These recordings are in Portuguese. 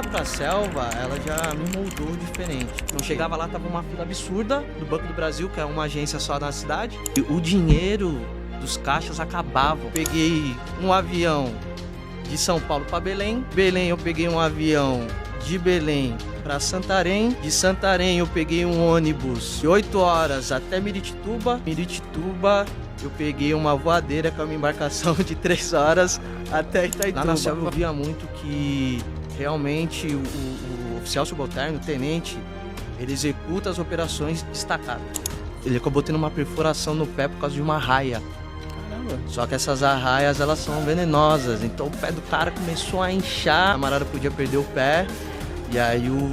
Pra selva, ela já me moldou diferente. Então chegava lá, tava uma fila absurda do Banco do Brasil, que é uma agência só na cidade. E o dinheiro dos caixas acabavam. Peguei um avião de São Paulo para Belém. Belém eu peguei um avião de Belém para Santarém. De Santarém eu peguei um ônibus de 8 horas até Miritituba. Miritituba eu peguei uma voadeira, que é uma embarcação de 3 horas até Itaituba. Lá na selva eu via muito que realmente o oficial subalterno, o tenente, ele executa as operações destacadas. Ele acabou tendo uma perfuração no pé por causa de uma arraia. Caramba. Só que essas arraias, elas são venenosas, então o pé do cara começou a inchar, a camarada podia perder o pé, e aí o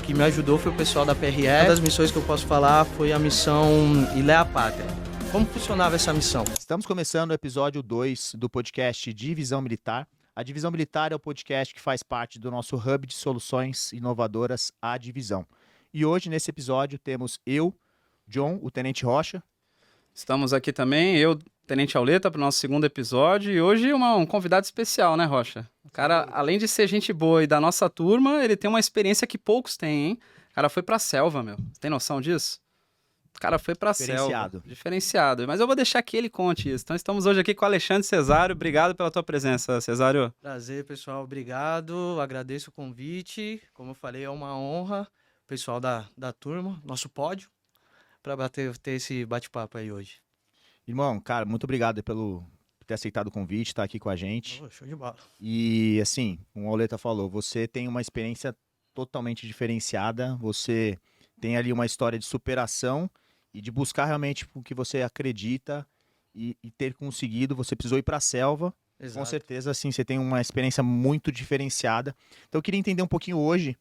que me ajudou foi o pessoal da PRE. Uma das missões que eu posso falar foi a missão Ilhéa Pátria. Como funcionava essa missão? Estamos começando o episódio 2 do podcast Divisão Militar. A Divisão Militar é o podcast que faz parte do nosso hub de soluções inovadoras, a Divisão. E hoje, nesse episódio, temos eu, John, o Tenente Rocha. Estamos aqui também, eu, Tenente Auleta, para o nosso segundo episódio. E hoje um convidado especial, né, Rocha? O cara, além de ser gente boa e da nossa turma, ele tem uma experiência que poucos têm, hein? O cara foi pra selva, meu. Tem noção disso? O cara foi pra selva. Diferenciado. Mas eu vou deixar que ele conte isso. Então estamos hoje aqui com o Alexandre Cesário. Obrigado pela tua presença, Cesário. Prazer, pessoal. Obrigado. Agradeço o convite. Como eu falei, é uma honra. Pessoal da turma, nosso pódio, para ter esse bate-papo aí hoje. Irmão, cara, muito obrigado por ter aceitado o convite, estar aqui com a gente. Show de bola. E assim, como o Auleta falou, você tem uma experiência totalmente diferenciada. Você tem ali uma história de superação e de buscar realmente o que você acredita e ter conseguido. Você precisou ir para a selva. Exato. Com certeza, assim, você tem uma experiência muito diferenciada. Então eu queria entender um pouquinho hoje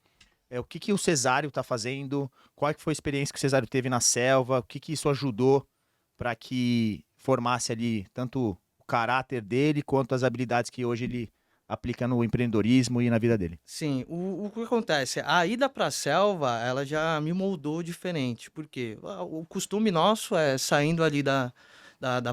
o que o Cesário está fazendo, qual que foi a experiência que o Cesário teve na selva, o que isso ajudou para que formasse ali tanto o caráter dele quanto as habilidades que hoje ele aplica no empreendedorismo e na vida dele. Sim, o que acontece? A ida para a selva, ela já me moldou diferente, porque o costume nosso é saindo ali da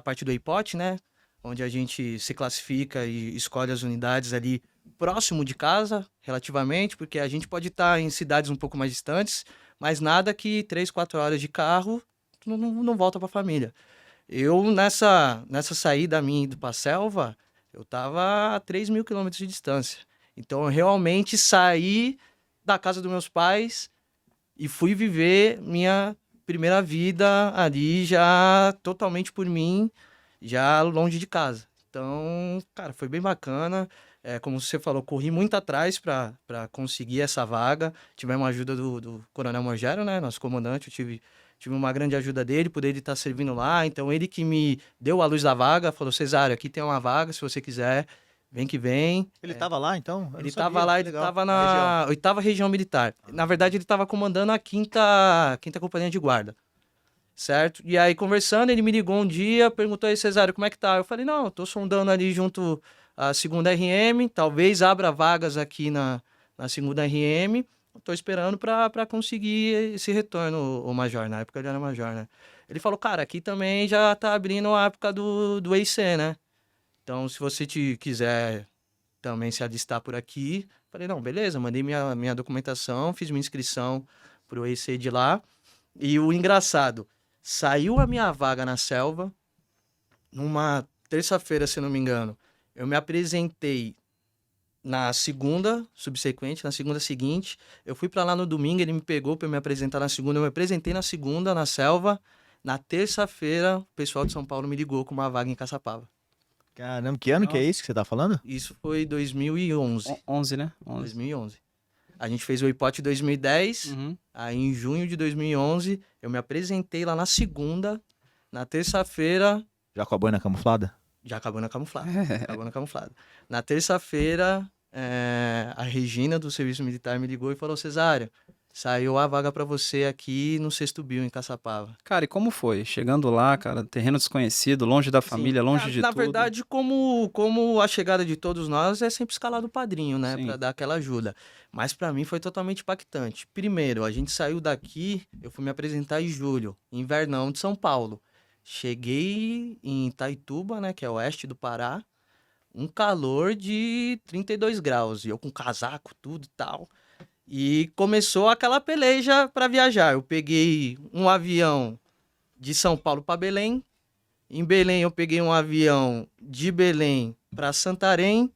parte do EIPOT, né? Onde a gente se classifica e escolhe as unidades ali próximo de casa, relativamente, porque a gente pode estar em cidades um pouco mais distantes, mas nada que 3, 4 horas de carro não volta para a família. Eu, nessa saída minha indo para a selva, eu estava a 3.000 quilômetros de distância. Então, eu realmente saí da casa dos meus pais e fui viver minha primeira vida ali já totalmente por mim, já longe de casa. Então, cara, foi bem bacana. Como você falou, corri muito atrás para conseguir essa vaga. Tivemos a ajuda do Coronel Morgero, né, nosso comandante. Eu tive uma grande ajuda dele, por ele estar servindo lá. Então, ele que me deu a luz da vaga, falou: Cesário, aqui tem uma vaga, se você quiser, vem que vem. Ele estava lá, então? Ele estava lá, ele estava na 8ª Região Militar. Na verdade, ele estava comandando a 5ª Companhia de Guarda. Certo? E aí, conversando, ele me ligou um dia, perguntou aí: Cesário, como é que tá? Eu falei: não, eu tô sondando ali junto à 2ª RM, talvez abra vagas aqui na 2ª RM, tô esperando para conseguir esse retorno, o Major. Na época ele era Major, né? Ele falou: cara, aqui também já tá abrindo a época do EIC, né? Então, se você quiser também se alistar por aqui. Falei: não, beleza, mandei minha documentação, fiz minha inscrição pro EIC de lá. E o engraçado, saiu a minha vaga na selva, numa terça-feira, se não me engano. Eu me apresentei na segunda subsequente, na segunda seguinte. Eu fui para lá no domingo, ele me pegou para me apresentar na segunda. Eu me apresentei na segunda, na selva. Na terça-feira, o pessoal de São Paulo me ligou com uma vaga em Caçapava. Caramba, que ano que é isso que você tá falando? Isso foi 2011. 11, né? 2011. A gente fez o IPOT em 2010, aí em junho de 2011, eu me apresentei lá na segunda, na terça-feira... Já com a boina camuflada? Já acabou na camuflada, acabou na camuflada. Na terça-feira, a Regina do Serviço Militar me ligou e falou: Cesário, saiu a vaga pra você aqui no 6º BIL, em Caçapava. Cara, e como foi? Chegando lá, cara, terreno desconhecido, longe da família, longe de na tudo. Na verdade, como a chegada de todos nós, é sempre escalar do padrinho, né? Sim. Pra dar aquela ajuda. Mas pra mim foi totalmente impactante. Primeiro, a gente saiu daqui, eu fui me apresentar em julho, em Invernão de São Paulo. Cheguei em Itaituba, né, que é oeste do Pará. um calor de 32 graus, e eu com casaco, tudo e tal. E começou aquela peleja para viajar. Eu peguei um avião de São Paulo para Belém. Em Belém eu peguei um avião de Belém para Santarém.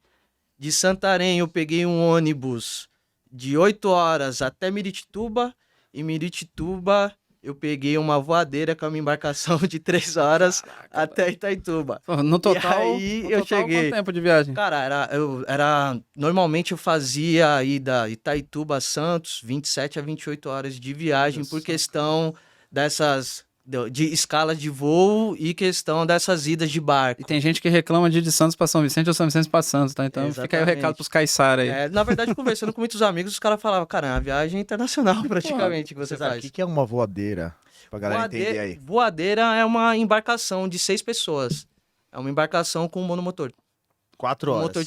De Santarém eu peguei um ônibus de 8 horas até Miritituba. Em Miritituba eu peguei uma voadeira com uma embarcação de 3 horas até Itaituba. Pô, no total, aí no eu total, cheguei. quanto tempo de viagem? Cara, normalmente eu fazia aí da Itaituba a Santos 27 a 28 horas de viagem por Isso. questão de escala de voo e questão dessas idas de barco. E tem gente que reclama de ir de Santos pra São Vicente ou São Vicente pra Santos, tá? Então fica aí o Exatamente. recado pros caiçara aí. Na verdade, conversando com muitos amigos, os caras falavam, cara, é uma viagem internacional praticamente que você César, o faz. que é uma voadeira? Pra galera entender aí. Voadeira é uma embarcação de 6 pessoas. É uma embarcação com monomotor. 4 horas. Motor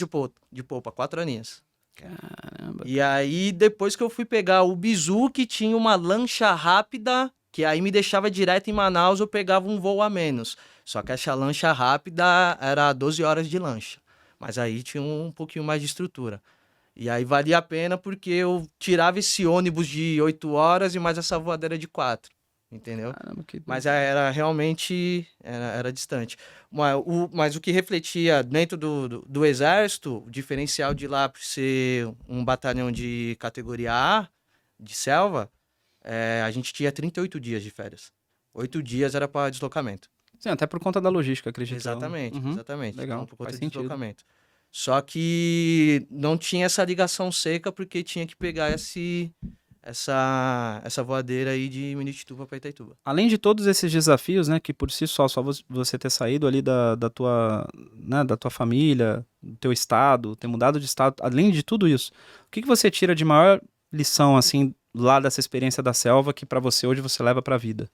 de polpa, 4 aninhas. Caramba. E aí, depois que eu fui pegar o Bizu, que tinha uma lancha rápida, que aí me deixava direto em Manaus, eu pegava um voo a menos. Só que essa lancha rápida era 12 horas de lancha. Mas aí tinha um pouquinho mais de estrutura. E aí valia a pena porque eu tirava esse ônibus de 8 horas e mais essa voadeira de 4. Entendeu? Caramba, que Mas era realmente era distante. Mas o que refletia dentro do Exército, o diferencial de lá por ser um batalhão de categoria A, de selva, a gente tinha 38 dias de férias. 8 dias era para deslocamento. Sim, até por conta da logística, acredito. Exatamente, Uhum. exatamente. Legal, Então, por conta faz de sentido. deslocamento. Só que não tinha essa ligação seca porque tinha que pegar essa voadeira aí de Miritituba para Itaituba. Além de todos esses desafios, né, que por si só você ter saído ali da tua, né, da tua família, do teu estado, ter mudado de estado, além de tudo isso, o que você tira de maior lição, assim, lá dessa experiência da selva que pra você hoje você leva pra vida?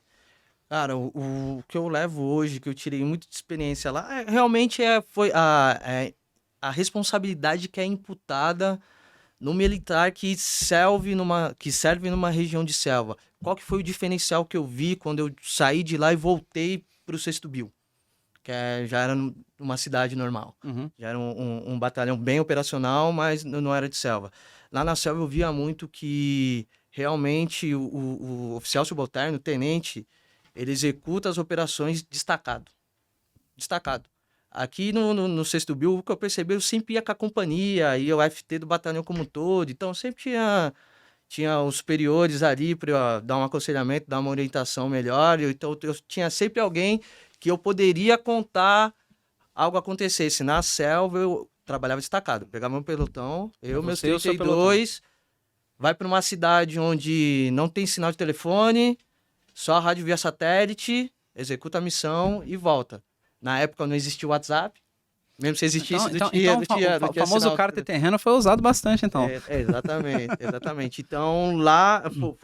Cara, o que eu levo hoje, que eu tirei muito de experiência lá, realmente foi a responsabilidade que é imputada no militar que serve numa região de selva. Qual que foi o diferencial que eu vi quando eu saí de lá e voltei para o 6º BIL? Que já era numa cidade normal. Uhum. Já era um batalhão bem operacional, mas não era de selva. Lá na selva eu via muito que realmente o oficial subalterno, o tenente, ele executa as operações destacado. Destacado. Aqui no 6º BIL, o que eu percebi, eu sempre ia com a companhia, ia o FT do batalhão como um todo, então sempre tinha os superiores ali para dar um aconselhamento, dar uma orientação melhor, então eu tinha sempre alguém que eu poderia contar algo acontecesse. Na selva, eu trabalhava destacado, pegava meu pelotão, meus Você e o seu 32, vai para uma cidade onde não tem sinal de telefone, só a rádio via satélite, executa a missão e volta. Na época não existia o WhatsApp. Mesmo se existisse, não tinha o famoso sinal. carta e terreno foi usado bastante, então. Exatamente, exatamente. Então, lá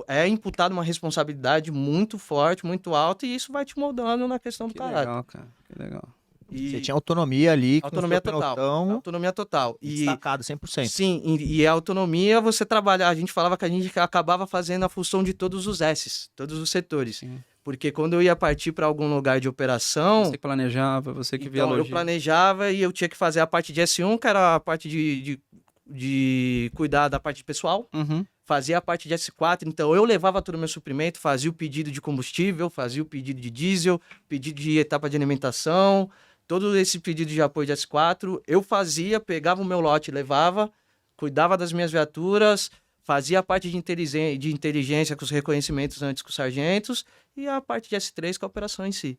é imputado uma responsabilidade muito forte, muito alta, e isso vai te moldando na questão do Que caráter. legal, cara. Que legal. E Você tinha autonomia ali autonomia com o seu total. pelotão Autonomia total. E, destacado 100%. sim, e a autonomia, você trabalha. A gente falava que a gente acabava fazendo a função de todos os S's, todos os setores. Sim. Porque quando eu ia partir para algum lugar de operação, Você que planejava, você que via a então, eu logística. planejava e eu tinha que fazer a parte de S1, que era a parte de cuidar da parte pessoal. Uhum. Fazia a parte de S4, então eu levava todo o meu suprimento, fazia o pedido de combustível, fazia o pedido de diesel, pedido de etapa de alimentação, todo esse pedido de apoio de S4, eu fazia, pegava o meu lote, levava, cuidava das minhas viaturas, fazia a parte de inteligência com os reconhecimentos antes com os sargentos e a parte de S3 com a operação em si.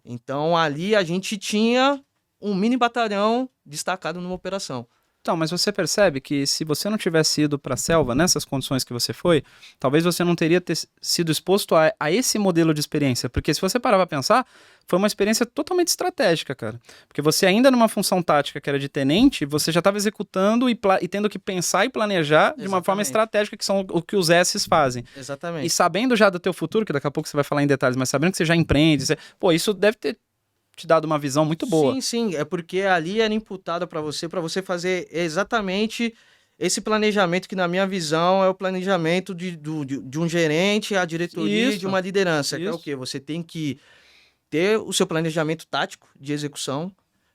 Então ali a gente tinha um mini batalhão destacado numa operação. Então, mas você percebe que se você não tivesse ido para a selva nessas condições que você foi, talvez você não teria sido exposto a esse modelo de experiência. Porque se você parar para pensar, foi uma experiência totalmente estratégica, cara. Porque você ainda numa função tática que era de tenente, você já estava executando e tendo que pensar e planejar de uma forma Exatamente. estratégica, que são o que os S's fazem. Exatamente. E sabendo já do teu futuro, que daqui a pouco você vai falar em detalhes, mas sabendo que você já empreende, pô, isso deve ter te dado uma visão muito boa. Sim, sim, é porque ali era imputado para você fazer exatamente esse planejamento que na minha visão é o planejamento de um gerente, a diretoria Isso, e de uma liderança, que é o isso. quê? Você tem que ter o seu planejamento tático de execução,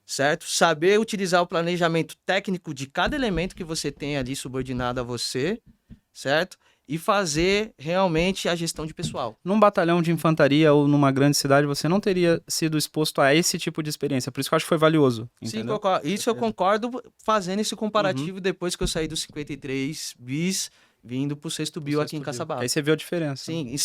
certo? Saber utilizar o planejamento técnico de cada elemento que você tem ali subordinado a você, certo? E fazer realmente a gestão de pessoal. Num batalhão de infantaria ou numa grande cidade, você não teria sido exposto a esse tipo de experiência. Por isso que eu acho que foi valioso. Sim, Entendeu? isso eu concordo fazendo esse comparativo depois que eu saí do 53 bis, vindo pro sexto bio aqui em Caçabal. Aí você viu a diferença. Sim,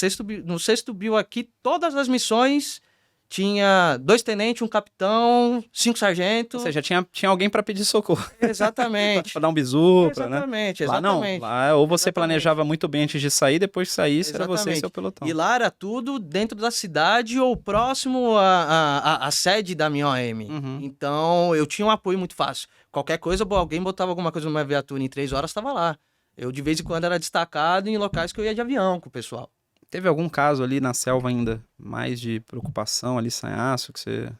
no sexto bio aqui, todas as missões tinha 2 tenentes, um capitão, 5 sargentos. Ou seja, tinha alguém para pedir socorro. Exatamente. Para dar um bisu, Exatamente, né? Lá exatamente. não. Lá, ou você planejava muito bem antes de sair, depois de sair, era você e seu pelotão. E lá era tudo dentro da cidade ou próximo à sede da minha OM. Então, eu tinha um apoio muito fácil. Qualquer coisa, alguém botava alguma coisa numa viatura em 3 horas, estava lá. Eu, de vez em quando, era destacado em locais que eu ia de avião com o pessoal. Teve algum caso ali na selva ainda, mais de preocupação ali, sanhaço, que você...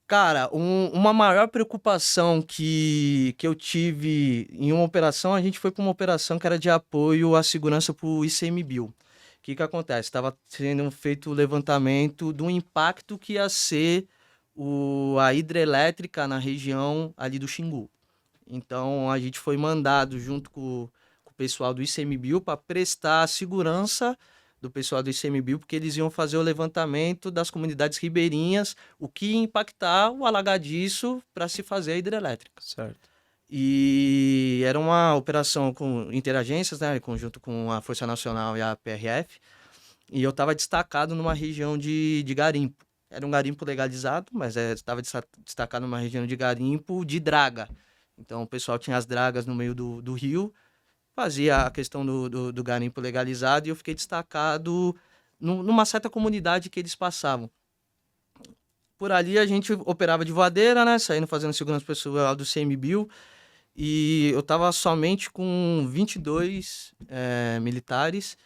Cara, uma maior preocupação que eu tive em uma operação, a gente foi para uma operação que era de apoio à segurança para o ICMBio. O que acontece? Estava sendo feito o levantamento do impacto que ia ser a hidrelétrica na região ali do Xingu. Então, a gente foi mandado junto com o pessoal do ICMBio para prestar segurança do pessoal do ICMBio, porque eles iam fazer o levantamento das comunidades ribeirinhas, o que ia impactar o alagadiço para se fazer a hidrelétrica. Certo. E era uma operação com interagências, né, em conjunto com a Força Nacional e a PRF, e eu estava destacado numa região de garimpo. Era um garimpo legalizado, mas estava destacado numa região de garimpo de draga. Então o pessoal tinha as dragas no meio do rio, fazia a questão do garimpo legalizado e eu fiquei destacado numa certa comunidade que eles passavam. Por ali a gente operava de voadeira, né? Saindo fazendo segurança pessoal do CMBio e eu estava somente com 22 militares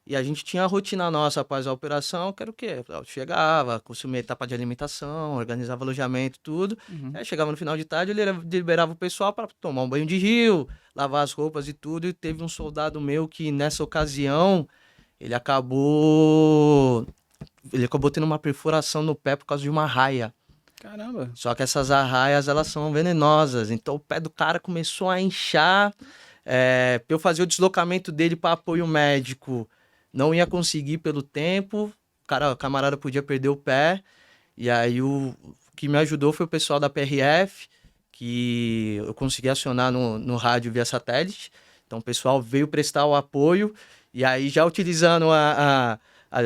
e a gente tinha a rotina nossa após a operação, que era o quê? Eu chegava, consumia etapa de alimentação, organizava alojamento, tudo. Aí chegava no final de tarde, ele liberava o pessoal para tomar um banho de rio, lavar as roupas e tudo. E teve um soldado meu que, nessa ocasião, ele acabou tendo uma perfuração no pé por causa de uma arraia. Caramba. Só que essas arraias, elas são venenosas. Então o pé do cara começou a inchar. Pra eu fazer o deslocamento dele para apoio médico, não ia conseguir pelo tempo, o camarada podia perder o pé, e aí o que me ajudou foi o pessoal da PRF, que eu consegui acionar no rádio via satélite, então o pessoal veio prestar o apoio, e aí já utilizando a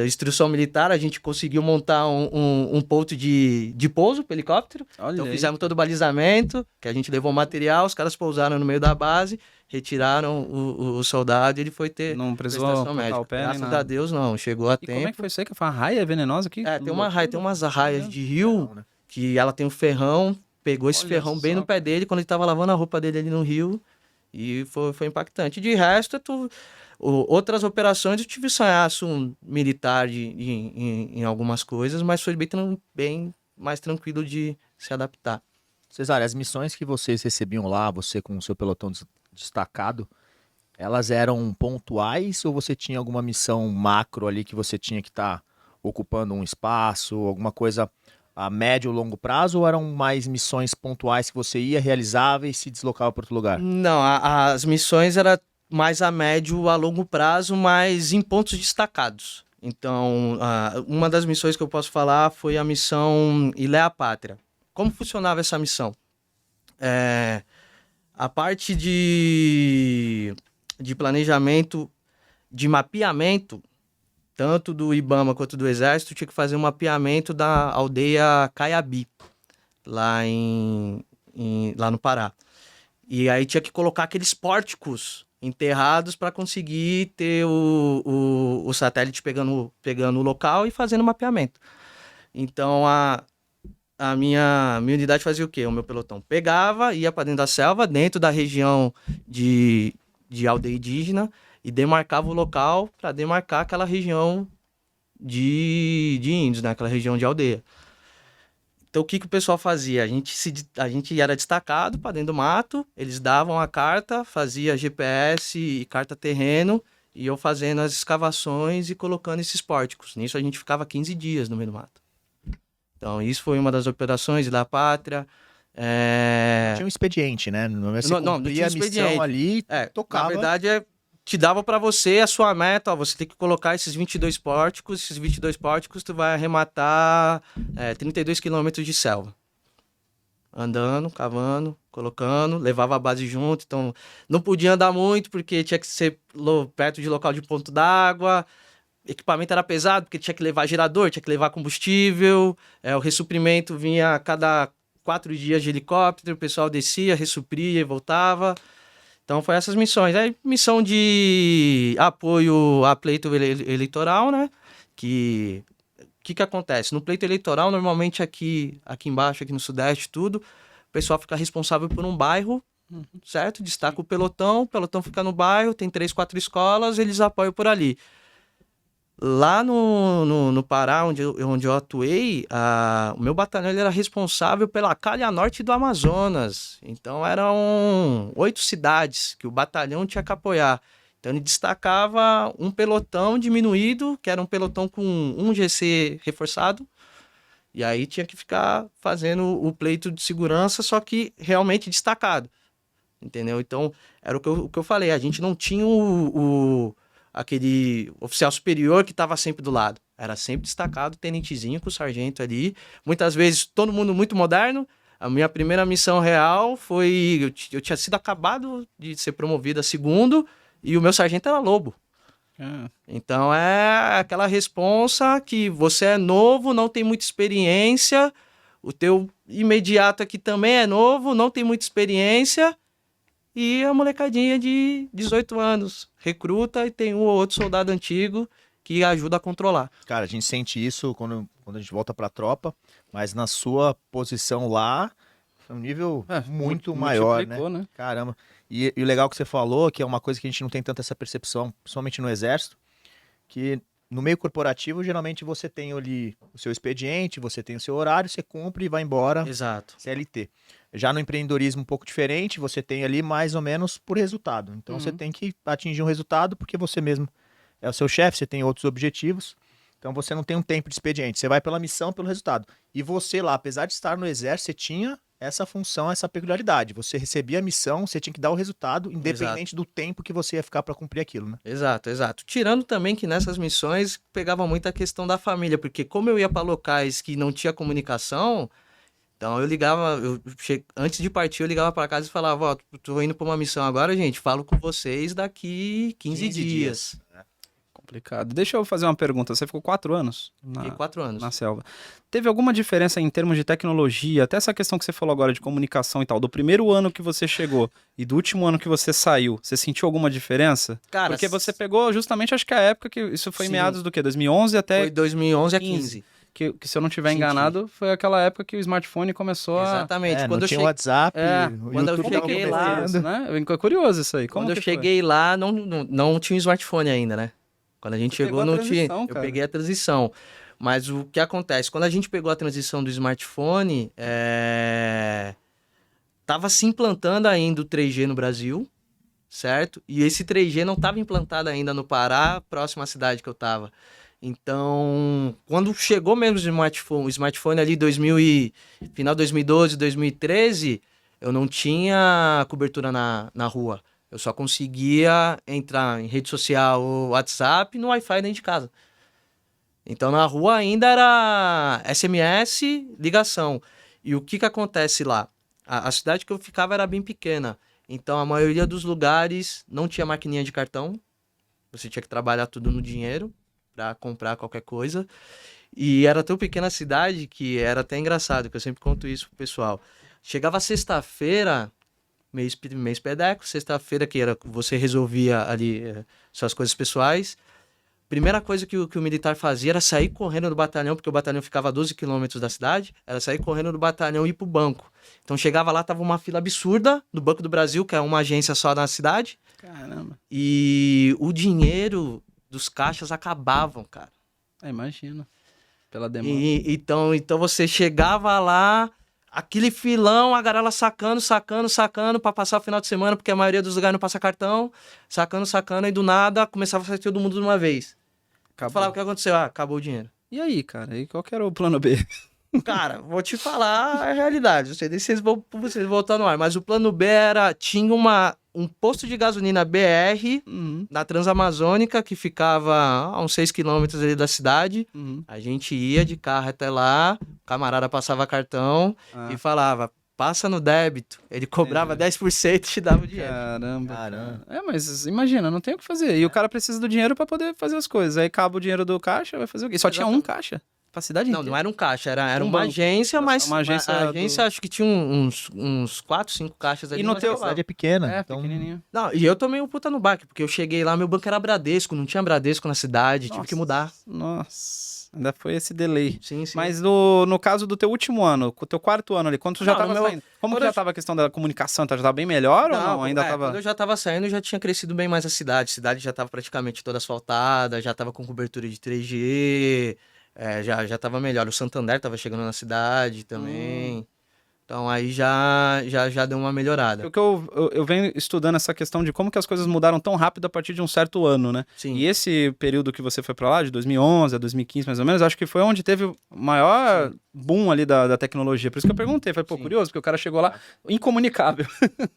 instrução militar, a gente conseguiu montar um ponto de pouso para helicóptero. Olha então aí. fizemos todo o balizamento, que a gente levou material, os caras pousaram no meio da base, retiraram o soldado e ele foi ter Não precisou prestação cortar médica. o pé nem Graças nada. a Deus, não. Chegou a E tempo. como é que foi isso aí? Que foi uma raia venenosa aqui? Tem umas arraias de rio que ela tem um ferrão, pegou esse Olha ferrão bem só, no pé dele quando ele tava lavando a roupa dele ali no rio e foi impactante. De resto, outras operações eu tive sanhaço militar em algumas coisas, mas foi bem mais tranquilo de se adaptar. Cesário, as missões que vocês recebiam lá, você com o seu pelotão destacado, elas eram pontuais ou você tinha alguma missão macro ali que você tinha que estar ocupando um espaço, alguma coisa a médio ou longo prazo, ou eram mais missões pontuais que você ia, realizava e se deslocava para outro lugar? Não, as missões eram mais a médio a longo prazo, mas em pontos destacados. Então, uma das missões que eu posso falar foi a missão Ilha Pátria. Como funcionava essa missão? A parte de planejamento, de mapeamento, tanto do IBAMA quanto do Exército, tinha que fazer um mapeamento da aldeia Caiabi, lá no Pará. E aí tinha que colocar aqueles pórticos enterrados para conseguir ter o satélite pegando o local e fazendo o mapeamento. Então, a minha unidade fazia o quê? O meu pelotão pegava, ia para dentro da selva, dentro da região de aldeia indígena, e demarcava o local para demarcar aquela região de índios, né? Aquela região de aldeia. Então, o que o pessoal fazia? A gente era destacado para dentro do mato, eles davam a carta, fazia GPS e carta terreno, e eu fazendo as escavações e colocando esses pórticos. Nisso a gente ficava 15 dias no meio do mato. Então, isso foi uma das operações da Pátria. Tinha um expediente, né? Você Não cumpria tinha a missão expediente. ali, Na tocava. verdade, te dava pra você a sua meta, ó, você tem que colocar esses 22 pórticos tu vai arrematar 32 quilômetros de selva. Andando, cavando, colocando, levava a base junto, então não podia andar muito porque tinha que ser perto de local de ponto d'água, equipamento era pesado porque tinha que levar gerador, tinha que levar combustível, o ressuprimento vinha a cada 4 dias de helicóptero, o pessoal descia, ressupria e voltava. Então, foi essas missões. Aí, missão de apoio a pleito eleitoral, né? Que que acontece? No pleito eleitoral, normalmente aqui embaixo, aqui no Sudeste, tudo, o pessoal fica responsável por um bairro, certo? Destaca o pelotão fica no bairro, tem 3, 4 escolas, eles apoiam por ali. Lá no Pará, onde eu atuei, o meu batalhão ele era responsável pela calha norte do Amazonas. Então, eram 8 cidades que o batalhão tinha que apoiar. Então, ele destacava um pelotão diminuído, que era um pelotão com um GC reforçado. E aí, tinha que ficar fazendo o pleito de segurança, só que realmente destacado. Entendeu? Então, era o que eu falei. A gente não tinha aquele oficial superior que estava sempre do lado. Era sempre destacado, tenentezinho com o sargento ali. Muitas vezes, todo mundo muito moderno. A minha primeira missão real foi... Eu tinha sido acabado de ser promovido a segundo e o meu sargento era lobo. Então, é aquela responsa que você é novo, não tem muita experiência. O teu imediato aqui também é novo, não tem muita experiência. E a molecadinha de 18 anos recruta e tem um ou outro soldado antigo que ajuda a controlar. Cara, a gente sente isso quando a gente volta pra tropa, mas na sua posição lá, é um nível muito maior, né? Caramba. E o legal que você falou, que é uma coisa que a gente não tem tanta essa percepção, principalmente no Exército, que no meio corporativo, geralmente você tem ali o seu expediente, você tem o seu horário, você cumpre e vai embora. Exato. CLT. Já no empreendedorismo um pouco diferente, você tem ali mais ou menos por resultado. Então você tem que atingir um resultado porque você mesmo é o seu chefe, você tem outros objetivos. Então você não tem um tempo de expediente, você vai pela missão, pelo resultado. E você lá, apesar de estar no exército, você tinha essa função, essa peculiaridade. Você recebia a missão, você tinha que dar o resultado, independente do tempo que você ia ficar para cumprir aquilo, né? Exato. Tirando também que nessas missões pegava muito a questão da família, porque como eu ia para locais que não tinha comunicação, então eu ligava, antes de partir eu ligava para casa e falava, ó, tô indo para uma missão agora, gente, falo com vocês daqui 15 dias. Complicado. Deixa eu fazer uma pergunta. Você ficou 4 anos? Fiquei 4 anos. Na selva. Teve alguma diferença em termos de tecnologia, até essa questão que você falou agora de comunicação e tal, do primeiro ano que você chegou e do último ano que você saiu, você sentiu alguma diferença? Cara, porque você pegou justamente, acho que a época que isso foi em meados do quê? 2011 até... Foi 2011 a 15. Que se eu não estiver enganado, foi aquela época que o smartphone começou Exatamente. Quando não tinha WhatsApp, quando eu cheguei lá... né? É curioso isso aí. Quando eu cheguei lá, não tinha um smartphone ainda, né? Quando a gente chegou, não tinha. Eu peguei a transição. Mas o que acontece? Quando a gente pegou a transição do smartphone, tava se implantando ainda o 3G no Brasil, certo? E esse 3G não estava implantado ainda no Pará, próxima à cidade que eu tava. Então, quando chegou mesmo o smartphone ali final de 2012, 2013, eu não tinha cobertura na rua. Eu só conseguia entrar em rede social ou WhatsApp no Wi-Fi dentro de casa. Então, na rua ainda era SMS, ligação. E o que acontece lá? A cidade que eu ficava era bem pequena. Então, a maioria dos lugares não tinha maquininha de cartão. Você tinha que trabalhar tudo no dinheiro para comprar qualquer coisa. E era tão pequena a cidade que era até engraçado, que eu sempre conto isso pro pessoal. Chegava sexta-feira... mês pedeco, sexta-feira que você resolvia ali suas coisas pessoais. Primeira coisa que o militar fazia era sair correndo do batalhão, porque o batalhão ficava a 12 quilômetros da cidade, era sair correndo do batalhão e ir pro banco. Então chegava lá, tava uma fila absurda do Banco do Brasil, que é uma agência só na cidade. Caramba. E o dinheiro dos caixas acabavam, cara. Imagina. Pela demanda. Então você chegava lá... Aquele filão, a galera sacando pra passar o final de semana, porque a maioria dos lugares não passa cartão, sacando, e do nada começava a sair todo mundo de uma vez. Falava o que aconteceu? Acabou o dinheiro. E aí, cara? E qual que era o plano B? Cara, vou te falar a realidade. Não sei nem se vocês voltar no ar, mas o plano B tinha um posto de gasolina BR Uhum, na Transamazônica que ficava a uns 6 quilômetros ali da cidade. uhum. A gente ia de carro até lá, o camarada passava cartão Ah, e falava, passa no débito. Ele cobrava Entendi. 10% e te dava o dinheiro. Caramba, Caramba. cara. É, mas imagina, não tem o que fazer. E o cara precisa do dinheiro pra poder fazer as coisas. Aí acaba o dinheiro do caixa, vai fazer o quê? Só tinha um Exatamente. caixa pra cidade Não, inteira. não era um caixa, era Um uma banco. agência, mas Uma agência a do- agência acho que tinha uns 4, 5 caixas ali. E no mas teu- A sei lá. cidade é pequena, É, então pequenininho. Não, e eu tomei um puta no baque, porque eu cheguei lá, meu banco era Bradesco, não tinha Bradesco na cidade, tive que mudar. Nossa, ainda foi esse delay. Sim, sim. Mas no caso do teu último ano, com o teu quarto ano ali, quando tu já Não, tava no meu- saindo, como quando que já eu- tava a questão da comunicação? Já tava bem melhor ou não? Ainda tava... Quando eu já tava saindo, já tinha crescido bem mais a cidade já tava praticamente toda asfaltada, já tava com cobertura de 3G, já tava melhor. O Santander tava chegando na cidade também. Então aí já deu uma melhorada. Porque eu venho estudando essa questão de como que as coisas mudaram tão rápido a partir de um certo ano, né? Sim. E esse período que você foi pra lá, de 2011 a 2015 mais ou menos, acho que foi onde teve o maior boom ali da tecnologia. Por isso que eu perguntei, falei, pô, Sim. curioso, porque o cara chegou lá incomunicável.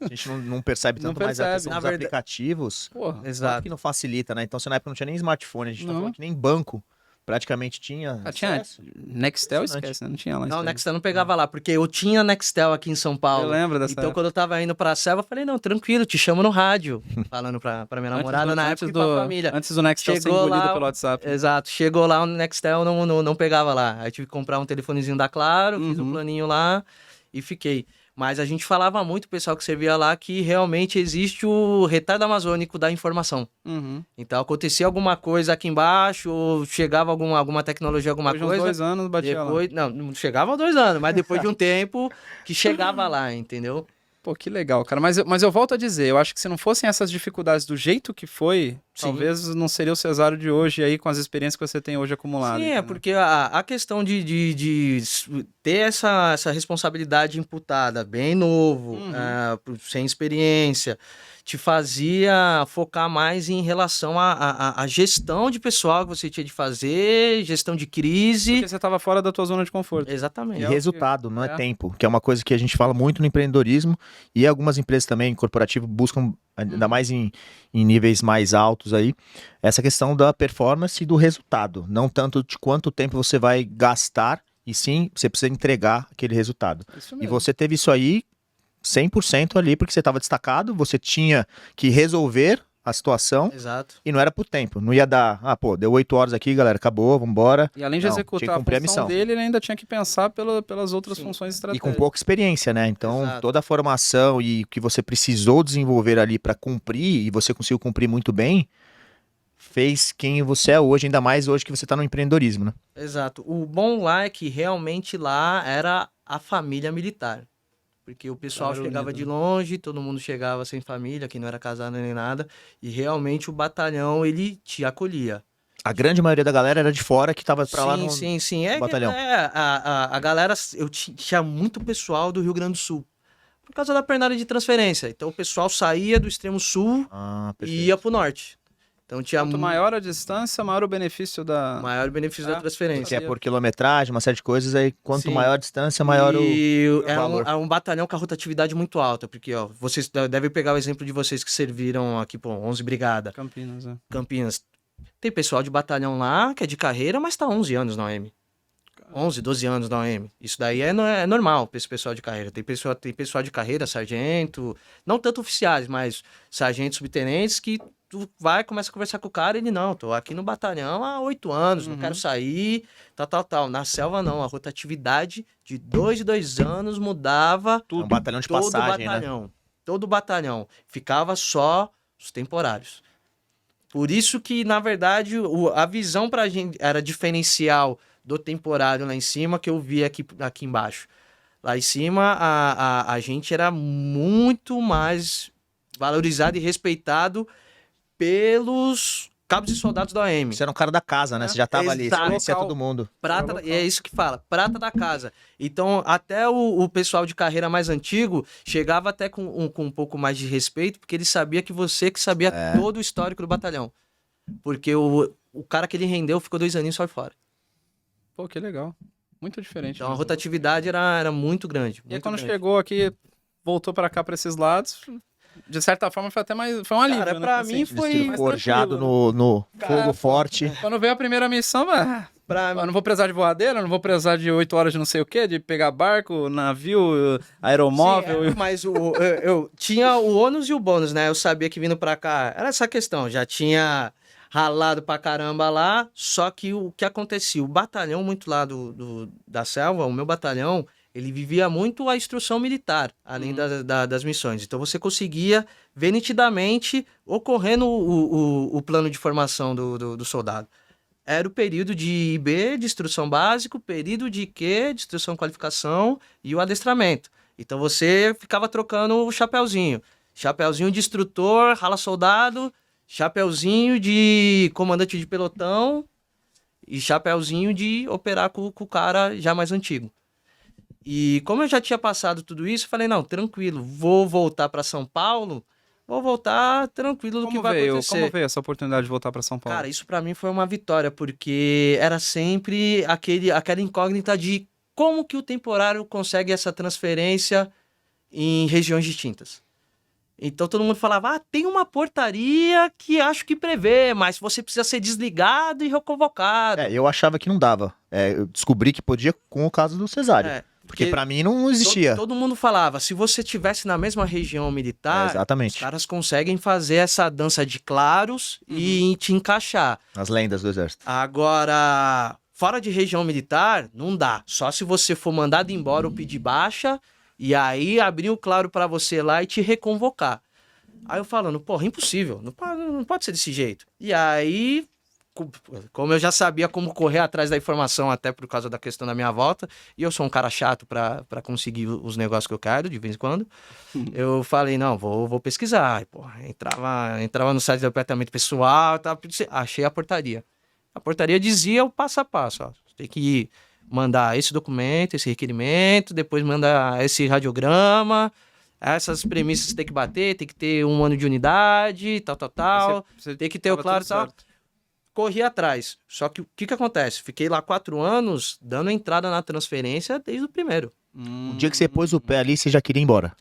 a gente não percebe Não tanto mais a percebe. questão Na dos verdade- aplicativos. Pô, Claro Exato. que não facilita, né? Então, se na época não tinha nem smartphone, a gente tá Não. falando que nem banco praticamente tinha. tinha acesso. Nextel, Impressionante. esquece, né? Não tinha lá. Não, isso o aí. Nextel não pegava lá, porque eu tinha Nextel aqui em São Paulo. Eu lembro dessa Então, época. quando eu tava indo pra Selva, eu falei, não, tranquilo, te chamo no rádio. Falando pra minha namorada na época e pra família. Antes do Nextel ser Chegou engolido lá- pelo WhatsApp. Exato, chegou lá, o Nextel não pegava lá. Aí tive que comprar um telefonezinho da Claro, fiz um Uhum. planinho lá e fiquei. Mas a gente falava muito, o pessoal que servia lá, que realmente existe o retardo amazônico da informação. Uhum. Então, acontecia alguma coisa aqui embaixo, ou chegava alguma tecnologia, alguma Depois de uns coisa. 2 anos, batia lá. Depois, não chegava a 2 anos, mas depois de um tempo que chegava lá, entendeu? Pô, que legal, cara. Mas eu volto a dizer, eu acho que se não fossem essas dificuldades do jeito que foi, Sim. talvez não seria o Cesário de hoje aí, com as experiências que você tem hoje acumuladas. Sim, é entendeu? porque a questão de ter essa responsabilidade imputada bem novo, Uhum. sem experiência, te fazia focar mais em relação à gestão de pessoal que você tinha de fazer, gestão de crise. Porque você tava fora da tua zona de conforto. E Exatamente. É o que- resultado, não é é. tempo, que é uma coisa que a gente fala muito no empreendedorismo e algumas empresas também, corporativo, buscam, ainda mais em níveis mais altos aí, essa questão da performance e do resultado, não tanto de quanto tempo você vai gastar, e sim, você precisa entregar aquele resultado. Isso E mesmo. você teve isso aí 100% ali, porque você estava destacado, você tinha que resolver a situação Exato. e não era por tempo, não ia dar, deu 8 horas aqui, galera, acabou, vambora. E além de Não, tinha executar que a cumprir a função missão. dele, ele ainda tinha que pensar pelas outras Sim. funções E estratégicas. com pouca experiência, né? Então, Exato. toda a formação e o que você precisou desenvolver ali para cumprir, e você conseguiu cumprir muito bem, fez quem você é hoje, ainda mais hoje que você tá no empreendedorismo, né? Exato. O bom lá é que realmente lá era a família militar. Porque o pessoal Era chegava unido, de né? longe, todo mundo chegava sem família, que não era casado nem nada. E realmente o batalhão, ele te acolhia. A grande maioria da galera era de fora que tava pra lá Sim, no... sim, sim. É, batalhão. a galera, tinha muito pessoal do Rio Grande do Sul. Por causa da pernada de transferência. Então o pessoal saía do extremo sul Ah, e perfeito. ia pro norte. Então tinha Quanto maior a distância, maior o benefício da... maior benefício É. da transferência. Que é por quilometragem, uma série de coisas, aí quanto Sim. maior a distância, maior o... E é valor. um batalhão com a rotatividade muito alta, porque ó, vocês devem pegar o exemplo de vocês que serviram aqui, pô, 11 Brigada, Campinas, é. Campinas. Tem pessoal de batalhão lá que é de carreira, mas tá 11 anos na OM. 11, 12 anos na OM. Isso daí é normal pra esse pessoal de carreira. Tem pessoal de carreira, sargento, não tanto oficiais, mas sargentos, subtenentes, que tu vai, começa a conversar com o cara, ele não, tô aqui no batalhão há 8 anos, não Uhum. quero sair, tal. Na selva não, a rotatividade de 2 em 2 anos mudava É um batalhão de todo passagem, né? batalhão. Todo batalhão. Ficava só os temporários. Por isso que, na verdade, a visão pra gente era diferencial do temporário lá em cima, que eu vi aqui embaixo. Lá em cima, a gente era muito mais valorizado e respeitado pelos cabos e soldados da OM. Você era um cara da casa, né? Você já tava ali, você Exato. conhecia Local. todo mundo. Prata, local. é isso que fala, prata da casa. Então, até o pessoal de carreira mais antigo chegava até com um pouco mais de respeito, porque ele sabia que você que sabia todo o histórico do batalhão. Porque o cara que ele rendeu ficou 2 aninhos só fora. Pô, que legal. Muito diferente. Então a mesmo. rotatividade era muito grande. E aí, Muito quando grande. chegou aqui, voltou pra cá, pra esses lados, de certa forma foi até mais. Foi um alívio, Cara, né? pra Assim, mim foi- mais Forjado tranquilo, né? no Cara, fogo forte. Quando veio a primeira missão, Pra eu não vou precisar de voadeira, não vou precisar de 8 horas de não sei o quê, de pegar barco, navio, aeromóvel. Sim, mas eu tinha o ônus e o bônus, né? Eu sabia que vindo pra cá era essa questão. Já tinha ralado pra caramba lá, só que o que acontecia? O batalhão muito lá da selva, o meu batalhão, ele vivia muito a instrução militar, além das missões. Então você conseguia ver nitidamente ocorrendo o plano de formação do soldado. Era o período de IB, de instrução básica, o período de IQ, de instrução qualificação e o adestramento. Então você ficava trocando o chapeuzinho. Chapeuzinho de instrutor, rala soldado, chapeuzinho de comandante de pelotão e chapeuzinho de operar com o cara já mais antigo. E como eu já tinha passado tudo isso, eu falei, não, tranquilo, vou voltar para São Paulo, vou voltar tranquilo do que vai acontecer. Como veio essa oportunidade de voltar pra São Paulo? Cara, isso pra mim foi uma vitória, porque era sempre aquela incógnita de como que o temporário consegue essa transferência em regiões distintas. Então todo mundo falava, tem uma portaria que acho que prevê, mas você precisa ser desligado e reconvocado. Eu achava que não dava. Eu descobri que podia com o caso do Cesário. É, Porque pra mim não existia. Todo mundo falava, se você tivesse na mesma região militar, os Exatamente. caras conseguem fazer essa dança de claros e te encaixar. As lendas do exército. Agora, fora de região militar, não dá. Só se você for mandado embora ou pedir baixa, e aí abrir o claro pra você lá e te reconvocar. Aí eu falando, porra, impossível, não pode ser desse jeito. E aí, como eu já sabia como correr atrás da informação, até por causa da questão da minha volta, e eu sou um cara chato pra conseguir os negócios que eu quero, de vez em quando, eu falei, não, vou pesquisar. Aí, porra, entrava no site do departamento pessoal, achei a portaria. A portaria dizia o passo a passo, ó. Você tem que mandar esse documento, esse requerimento, depois mandar esse radiograma, essas premissas você tem que bater, tem que ter 1 ano de unidade, tal, Você tem que ter o tava claro, tudo tal. certo. Corri atrás. Só que o que acontece? Fiquei lá 4 anos dando entrada na transferência desde o primeiro. O dia que você pôs o pé ali, você já queria ir embora.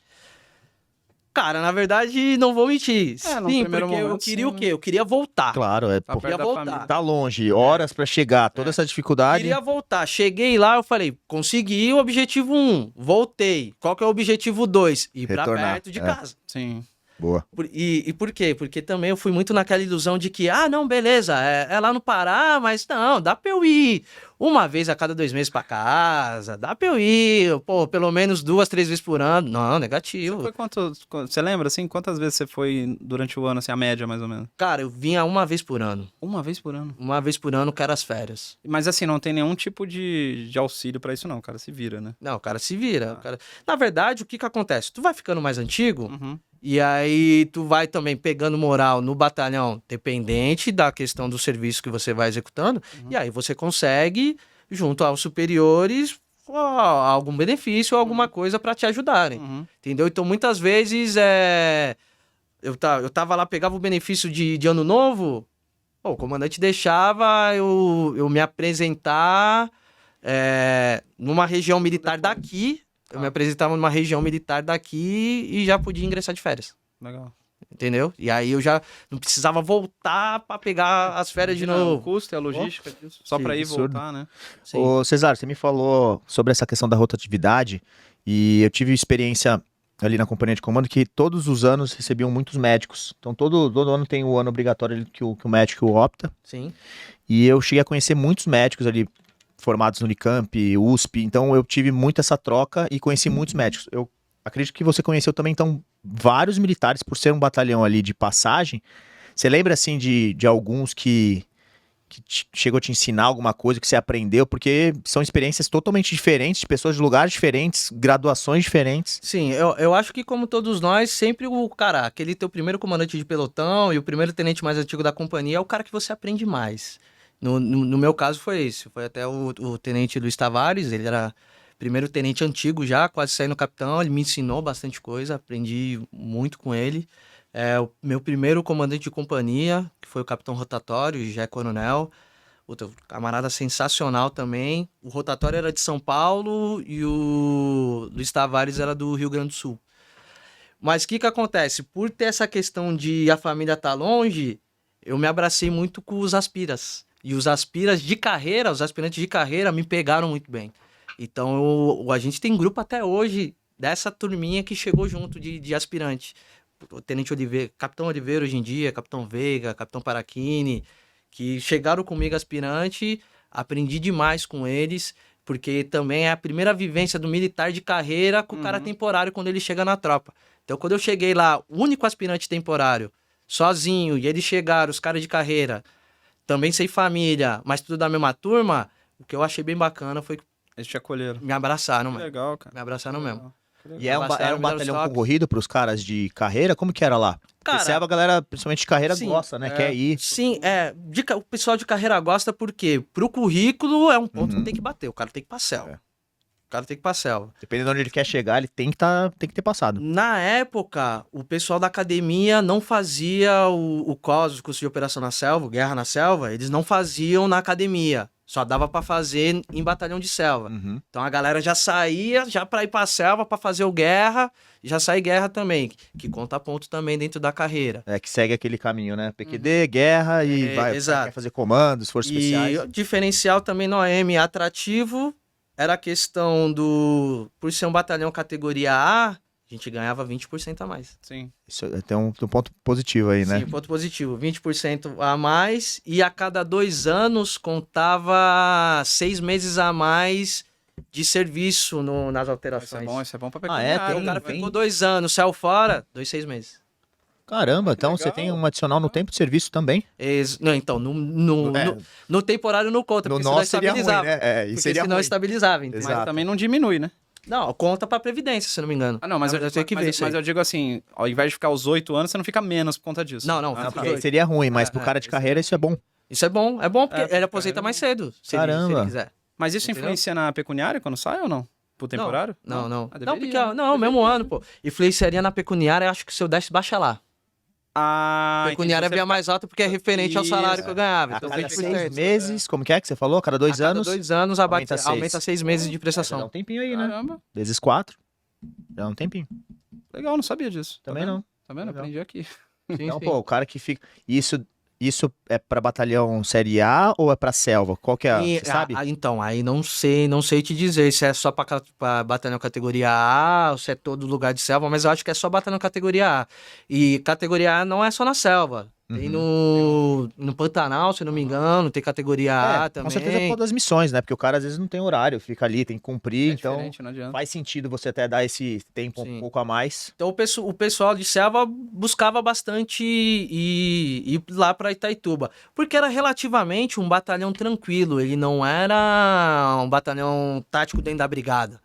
Cara, na verdade, não vou mentir. No Sim, primeiro porque eu momento, queria sim, o quê? Eu queria voltar. Claro, Tá pô, perto Queria da voltar. família. tá longe, horas pra chegar, toda essa dificuldade. Queria voltar. Cheguei lá, eu falei, consegui o objetivo 1, voltei. Qual que é o objetivo 2? Ir pra Retornar, perto de é. casa. Sim. Boa. E por quê? Porque também eu fui muito naquela ilusão de que, não, beleza, é lá no Pará, mas não, dá pra eu ir uma vez a cada 2 meses pra casa, dá pra eu ir, pô, pelo menos 2, 3 vezes por ano. Não, Você negativo. foi você lembra, assim, quantas vezes você foi durante o ano, assim, a média, mais ou menos? Cara, eu vinha uma vez por ano. Uma vez por ano. Uma vez por ano, que era as férias. Mas assim, não tem nenhum tipo de auxílio pra isso, não. O cara se vira, né? Não, o cara se vira. Na verdade, o que acontece? Tu vai ficando mais antigo, Uhum. e aí tu vai também pegando moral no batalhão, dependente da questão do serviço que você vai executando, e aí você consegue, junto aos superiores, algum benefício ou alguma coisa para te ajudarem, Uhum. entendeu? Então, muitas vezes, eu tava lá, pegava o benefício de ano novo, o comandante deixava eu me apresentar numa região militar daqui. Eu me apresentava numa região militar daqui e já podia ingressar de férias. Legal. Entendeu? E aí eu já não precisava voltar pra pegar as férias de Imagina O novo. custo e a logística disso. Só Que pra ir e absurdo. voltar, né? Sim. Ô, Cesário, você me falou sobre essa questão da rotatividade e eu tive experiência ali na companhia de comando que todos os anos recebiam muitos médicos. Então todo ano tem o ano obrigatório ali que o médico opta. Sim. E eu cheguei a conhecer muitos médicos ali formados no Unicamp, USP, então eu tive muito essa troca e conheci muitos médicos. Eu acredito que você conheceu também, então, vários militares, por ser um batalhão ali de passagem. Você lembra, assim, de alguns que chegou a te ensinar alguma coisa que você aprendeu? Porque são experiências totalmente diferentes, de pessoas de lugares diferentes, graduações diferentes. Sim, eu acho que como todos nós, sempre aquele teu primeiro comandante de pelotão e o primeiro tenente mais antigo da companhia é o cara que você aprende mais. No meu caso foi esse, foi até o tenente Luiz Tavares, ele era primeiro tenente antigo já, quase saindo capitão, ele me ensinou bastante coisa, aprendi muito com ele. O meu primeiro comandante de companhia, que foi o capitão rotatório, já é coronel, Outro camarada sensacional também. O rotatório era de São Paulo e o Luiz Tavares era do Rio Grande do Sul. Mas o que acontece? Por ter essa questão de a família estar longe, eu me abracei muito com os aspiras. E os aspiras de carreira, os aspirantes de carreira me pegaram muito bem. Então a gente tem grupo até hoje dessa turminha que chegou junto de aspirante. O Tenente Oliveira, Capitão Oliveira hoje em dia, Capitão Veiga, Capitão Paraquini, que chegaram comigo aspirante, aprendi demais com eles, porque também é a primeira vivência do militar de carreira com o cara temporário quando ele chega na tropa. Então, quando eu cheguei lá, o único aspirante temporário, sozinho, e eles chegaram, os caras de carreira, também sem família, mas tudo da mesma turma, o que eu achei bem bacana foi que Eles te acolheram. me abraçaram, Que mano. legal, cara. Me abraçaram mesmo. E era um Abraçaram, me deram batalhão toque. concorrido pros caras de carreira? Como que era lá? Cara, Porque a galera, principalmente de carreira, sim, gosta, né? Quer ir. Sim, o pessoal de carreira gosta porque pro currículo é um ponto Uhum. que tem que bater, o cara tem que ir pra selva. É. O cara tem que ir pra selva. Dependendo de onde ele quer chegar, ele tem que ter passado. Na época, o pessoal da academia não fazia o COS, o curso de operação na selva, guerra na selva, eles não faziam na academia. Só dava pra fazer em batalhão de selva. Uhum. Então a galera já saía já pra ir pra selva pra fazer o guerra, e já sai guerra também, que conta ponto também dentro da carreira. É que segue aquele caminho, né? PQD, guerra e vai exato. quer fazer comandos, forças E especiais. o diferencial também no AM atrativo era a questão do... Por ser um batalhão categoria A, a gente ganhava 20% a mais. Sim. Isso tem um ponto positivo aí, né? Sim, ponto positivo. 20% a mais e a cada 2 anos contava 6 meses a mais de serviço nas Isso alterações. é bom pra Ah, é? pecuniário, O cara né? ficou 2 anos, saiu fora, 6 meses. Caramba, então legal. você tem um adicional no tempo de serviço também. Não, então, É. no temporário não conta, No porque senão nosso seria ruim, estabilizava. né? É, e Porque seria senão ruim. estabilizava, entendeu? Mas Exato. também não diminui, né? Não, conta pra Previdência, se eu não me engano. Ah, não, mas eu tenho que ver isso aí. eu digo assim, ao invés de ficar os 8 anos, você não fica menos por conta disso. Não, Não, fica porque os aí seria ruim, mas É, pro é, cara de isso carreira isso é bom. Isso é bom porque ele aposenta carreira- mais cedo, se Caramba. ele quiser. Mas isso Entendeu? influencia na pecuniária quando sai ou não? Pro temporário? Não. Ah, Não, deveria, porque, né? não, mesmo ano, pô. Influenciaria na pecuniária, acho que se eu desse baixa lá. Ah, Pecuniária entendi. via mais alta porque é referente ao salário que eu ganhava. A Então, cada 20%. 6 meses, como que é que você falou? A cada 2 A cada anos, 2 anos aumenta seis. aumenta 6 meses de já dá um prestação. tempinho aí, né? Caramba, Vezes 4, já dá um tempinho. legal, não sabia disso. Também não. Tá vendo? Legal. Aprendi aqui. Sim, Então, sim. pô, o cara que fica... Isso é pra batalhão série A ou é pra selva? Qual que é? E, Você sabe? então, aí não sei te dizer se é só pra batalhão categoria A ou se é todo lugar de selva, mas eu acho que é só batalhão categoria A. E categoria A não é só na selva. Tem no Pantanal, se eu não me engano, tem categoria A também. Com certeza é por das missões, né? Porque o cara às vezes não tem horário, fica ali, tem que cumprir, É então diferente, não adianta. faz sentido você até dar esse tempo Sim. um pouco a mais. Então o pessoal de selva buscava bastante ir lá para Itaituba, porque era relativamente um batalhão tranquilo, ele não era um batalhão tático dentro da brigada.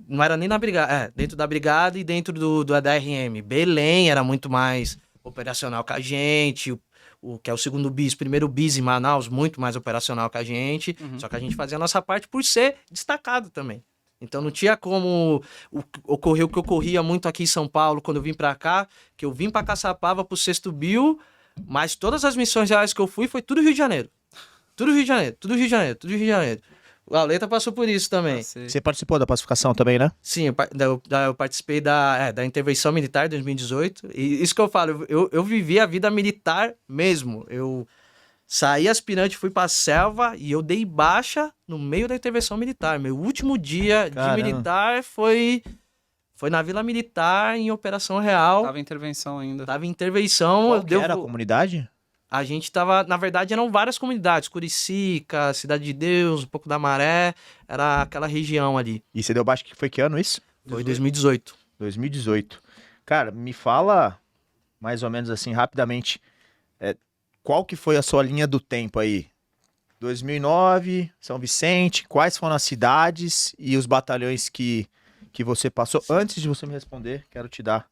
Não era nem na brigada, dentro da brigada e dentro do ADRM. Belém era muito mais operacional que a gente, o que é o segundo bis, primeiro bis em Manaus, muito mais operacional que a gente, só que a gente fazia a nossa parte por ser destacado também. Então não tinha como ocorrer o que ocorria muito aqui em São Paulo quando eu vim pra cá, que eu vim pra Caçapava pro 6º Bio, mas todas as missões reais que eu fui foi tudo Rio de Janeiro. Tudo Rio de Janeiro, tudo Rio de Janeiro, tudo Rio de Janeiro. O Aleta passou por isso também. Sei. Você participou da pacificação também, né? Sim, eu participei da intervenção militar de 2018. E isso que eu falo, eu vivi a vida militar mesmo. Eu saí aspirante, fui pra selva e eu dei baixa no meio da intervenção militar. Meu último dia Caramba. de militar foi na Vila Militar, em Operação Real. Tava em intervenção ainda. Tava em intervenção. Qual que era a comunidade? A gente tava, na verdade, eram várias comunidades. Curicica, Cidade de Deus, um pouco da Maré. Era aquela região ali. E você deu baixo, que foi que ano isso? Foi 2018. 2018. Cara, me fala mais ou menos assim, rapidamente, qual que foi a sua linha do tempo aí? 2009, São Vicente, quais foram as cidades e os batalhões que você passou? Antes de você me responder, quero te dar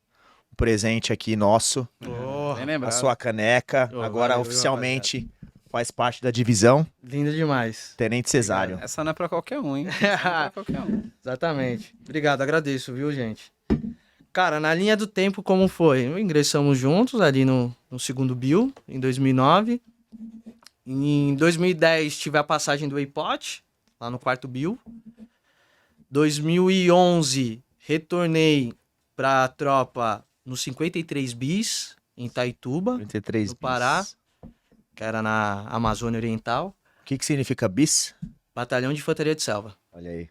um presente aqui nosso, Bem a lembrado. sua caneca, Oh, agora valeu, oficialmente faz parte da divisão Lindo demais. Tenente Cesário. Essa não é pra qualquer um, hein? Essa não é pra qualquer um. Exatamente. Obrigado, agradeço, viu, gente? Cara, na linha do tempo, como foi? Ingressamos juntos ali no 2º Bio, em 2009. Em 2010 tive a passagem do Waypot, lá no quarto Bill. 2011 retornei pra tropa no 53 Bis, em Itaituba, 33 no Pará, bis. que era na Amazônia Oriental. O que significa bis? Batalhão de Infantaria de Selva. Olha aí.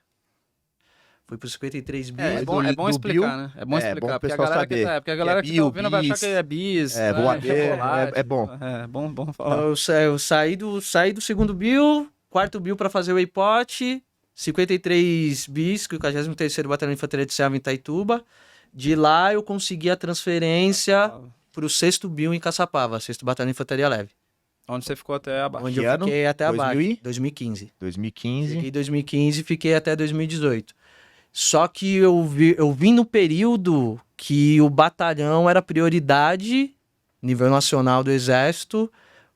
Fui pro 53 Bis. É do- bom do explicar, Bill, né? É bom é explicar, bom o porque a pessoal galera saber. porque a galera que tá Bill, ouvindo vai achar bis, que é bis, é, chocolate. é bom. É bom Então, falar. eu saí do segundo Bill, quarto Bill pra fazer o Waypot, 53 Bis, que é o 53º Batalhão de Infantaria de Selva em Itaituba. De lá eu consegui a transferência pro sexto Bill em Caçapava, sexto Batalhão de Infantaria Leve. Onde você ficou até abaixo. Onde Que eu ano? fiquei até 2000 abaixo. e? 2015. 2015. Cheguei em 2015 e fiquei até 2018. Só que eu vim no período que o batalhão era prioridade, nível nacional do Exército,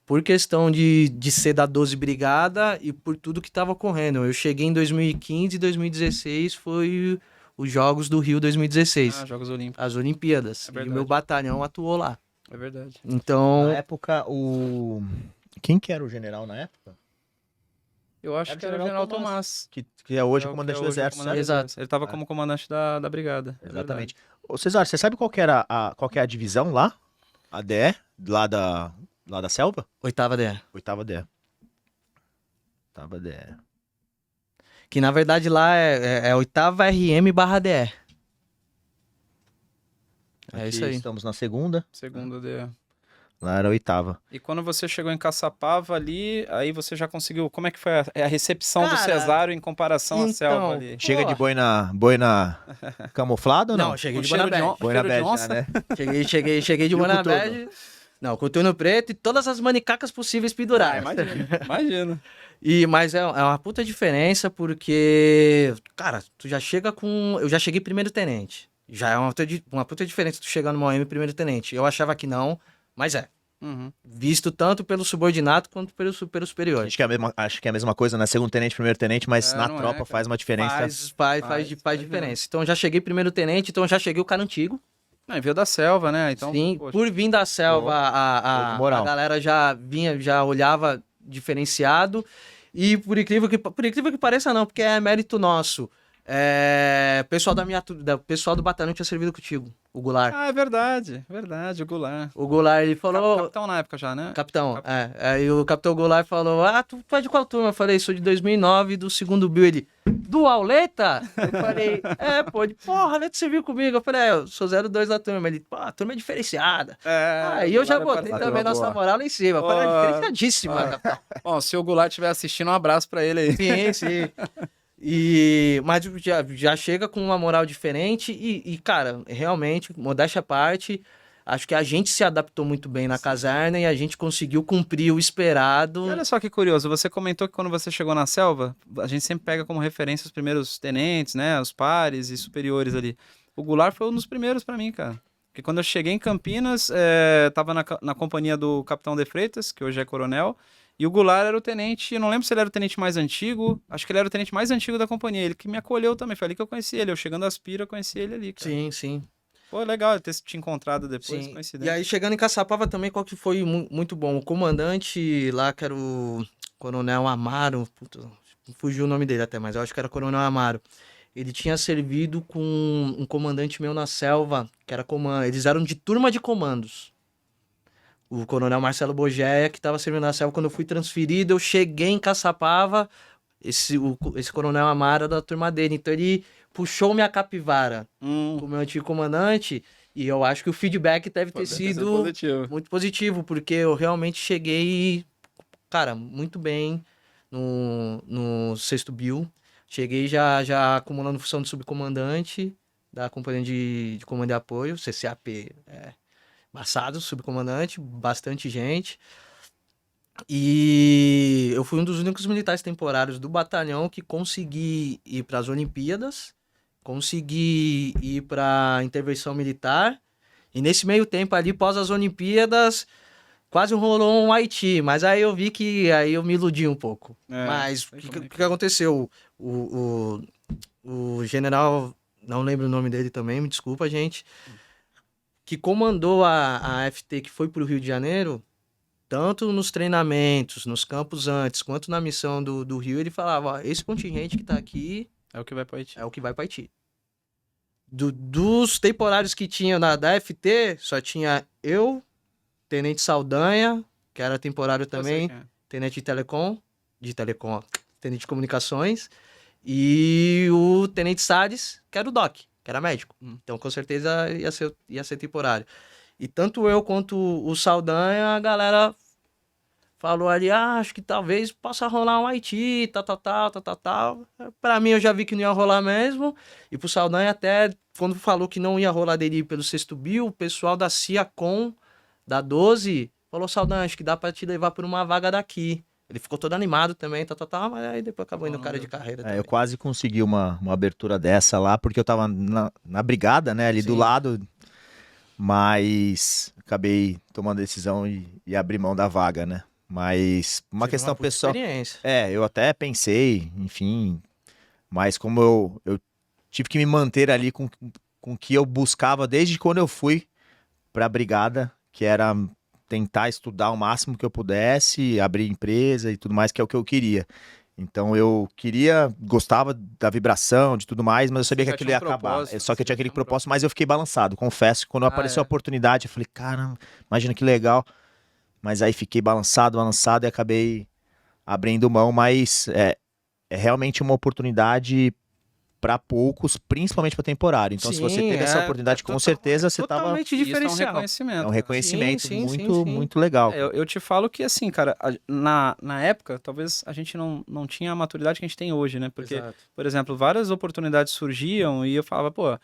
por questão de ser da 12 Brigada e por tudo que estava ocorrendo. Eu cheguei em 2015 e 2016 foi os Jogos do Rio 2016, Jogos Olímpicos. as Olimpíadas. É E o verdade. meu batalhão atuou lá. É verdade. Então, Na época, Quem que era o general na época? Eu acho Era o que era o General General Tomás. Que é hoje É o comandante que é do hoje o Exército, comandante certo? do Exato. Exército. Ele estava Ah. como comandante da brigada. É Exatamente. Ô, Cesar, você sabe qual que era qual que é a divisão lá? A DE? Lá da selva? oitava DE. Oitava DE. Oitava DE. Que na verdade lá é oitava RM/DE. É Aqui isso aí. Estamos na segunda. Segundo de... Lá era a oitava. E quando você chegou em Caçapava ali, aí você já conseguiu... Como é que foi a recepção do Cara, Cesário em comparação à então, selva ali? Chega de Pô. boina camuflada ou não? Não, cheguei Com de cheiro Bonabé. de Boina cheiro de bege, onça? né? Cheguei de E o Bonabé. Não, coturno preto e todas as manicacas possíveis penduradas. Imagina. Mas é uma puta diferença porque, cara, tu já chega com... Eu já cheguei primeiro tenente. Já é uma puta diferença tu chegar no OM primeiro tenente. Eu achava que não, mas é. Uhum. Visto tanto pelo subordinado quanto pelo superior. Acho que é a mesma coisa, né? Segundo tenente, primeiro tenente, mas É, na não é, tropa cara. faz uma diferença. Faz diferença. Então já cheguei primeiro tenente, então já cheguei o cara antigo. Não, veio da selva, né? Então, Sim, poxa, por vir da selva, show de moral. a galera já vinha, já olhava diferenciado. E por incrível que pareça, não, porque é mérito nosso. Pessoal do batalhão tinha servido contigo, o Goulart. é verdade, o Goulart. O Goulart, ele falou. Capitão na época já, né? Capitão, Aí o capitão Goulart falou: Ah, tu é de qual turma? Eu falei: Sou de 2009, do segundo Bill. Ele: Do Auleta? Eu falei: porra, Auleta serviu comigo. Eu falei: Eu sou 02 da turma. Ele: Pô, a turma é diferenciada. Aí eu já botei também nossa moral lá em cima. Eu falei: É diferenciadíssima, capitão. Bom, se o Goulart estiver assistindo, um abraço pra ele aí. Sim. Mas já chega com uma moral diferente e, cara, realmente, modéstia à parte, acho que a gente se adaptou muito bem na caserna e a gente conseguiu cumprir o esperado. E olha só que curioso, você comentou que quando você chegou na selva, a gente sempre pega como referência os primeiros tenentes, né, os pares e superiores ali. O Goulart foi um dos primeiros pra mim, cara. Porque quando eu cheguei em Campinas, tava na companhia do Capitão de Freitas, que hoje é coronel, e o Goulart era o tenente, eu não lembro se ele era o tenente mais antigo, acho que ele era o tenente mais antigo da companhia, ele que me acolheu também, foi ali que eu conheci ele, eu chegando às Aspira, eu conheci ele ali, cara. Sim. Pô, legal ter te encontrado depois, Sim. coincidência. E aí, chegando em Caçapava também, qual que foi muito bom? O comandante lá, que era o Coronel Amaro, puta, fugiu o nome dele até, mas eu acho que era Coronel Amaro. Ele tinha servido com um comandante meu na selva, que era eles eram de turma de comandos. O Coronel Marcelo Bogéia, que estava servindo na selva, quando eu fui transferido, eu cheguei em Caçapava, esse Coronel Amaro era da turma dele, então ele puxou minha capivara com o meu antigo comandante, e eu acho que o feedback deve ter sido positivo. muito positivo, porque eu realmente cheguei, cara, muito bem no sexto Bill. Cheguei já acumulando função de subcomandante da companhia de comando e apoio, CCAP, embaçado, subcomandante, bastante gente. E eu fui um dos únicos militares temporários do batalhão que consegui ir para as Olimpíadas, consegui ir para intervenção militar. E nesse meio tempo ali, pós as Olimpíadas, quase rolou um Haiti, mas aí eu vi que aí eu me iludi um pouco. Mas o que aconteceu? O general, não lembro o nome dele também, me desculpa, gente, que comandou a FT que foi pro Rio de Janeiro, tanto nos treinamentos, nos campos antes, quanto na missão do Rio, ele falava, ó, esse contingente que tá aqui É o que vai pro Haiti. é o que vai pra Haiti. Dos temporários que tinha da FT, só tinha eu, Tenente Saldanha, que era temporário Eu sei também, quem é. Tenente de Telecom, ó, Tenente de Comunicações, e o Tenente Sades, que era o Doc, que era médico. Então, com certeza, ia ser temporário. E tanto eu quanto o Saldanha, a galera falou ali, acho que talvez possa rolar um Haiti, tal. Pra mim, eu já vi que não ia rolar mesmo. E pro Saldanha, até quando falou que não ia rolar dele ir pelo sexto bio, o pessoal da Ciacom, da 12, falou, Saldanha, acho que dá pra te levar por uma vaga daqui. Ele ficou todo animado também, mas aí depois acabou indo Não cara deu. de carreira É, também. eu quase consegui uma abertura dessa lá, porque eu tava na brigada, né, ali do Sim. lado, mas acabei tomando a decisão e abri mão da vaga, né? Mas uma Tive questão puta pessoal. experiência. Eu até pensei, enfim, mas como eu tive que me manter ali com o que eu buscava desde quando eu fui pra brigada, que era tentar estudar o máximo que eu pudesse, abrir empresa e tudo mais, que é o que eu queria. Então eu gostava da vibração, de tudo mais, mas eu sabia que já aquilo tinha ia um acabar. propósito, Só que eu você tinha já aquele tinha um propósito, mas eu fiquei balançado. Confesso que quando apareceu a oportunidade, eu falei, caramba, imagina que legal. Mas aí fiquei balançado e acabei abrindo mão, mas é realmente uma oportunidade para poucos, principalmente para temporário. Então, se você Sim, teve essa oportunidade, com certeza você tava. totalmente E isso é um diferencial. É reconhecimento, um cara. reconhecimento Sim. muito legal. Eu te falo que, assim, cara, na época, talvez a gente não tinha a maturidade que a gente tem hoje, né? Porque, Exato. por exemplo, várias oportunidades surgiam e eu falava, pô,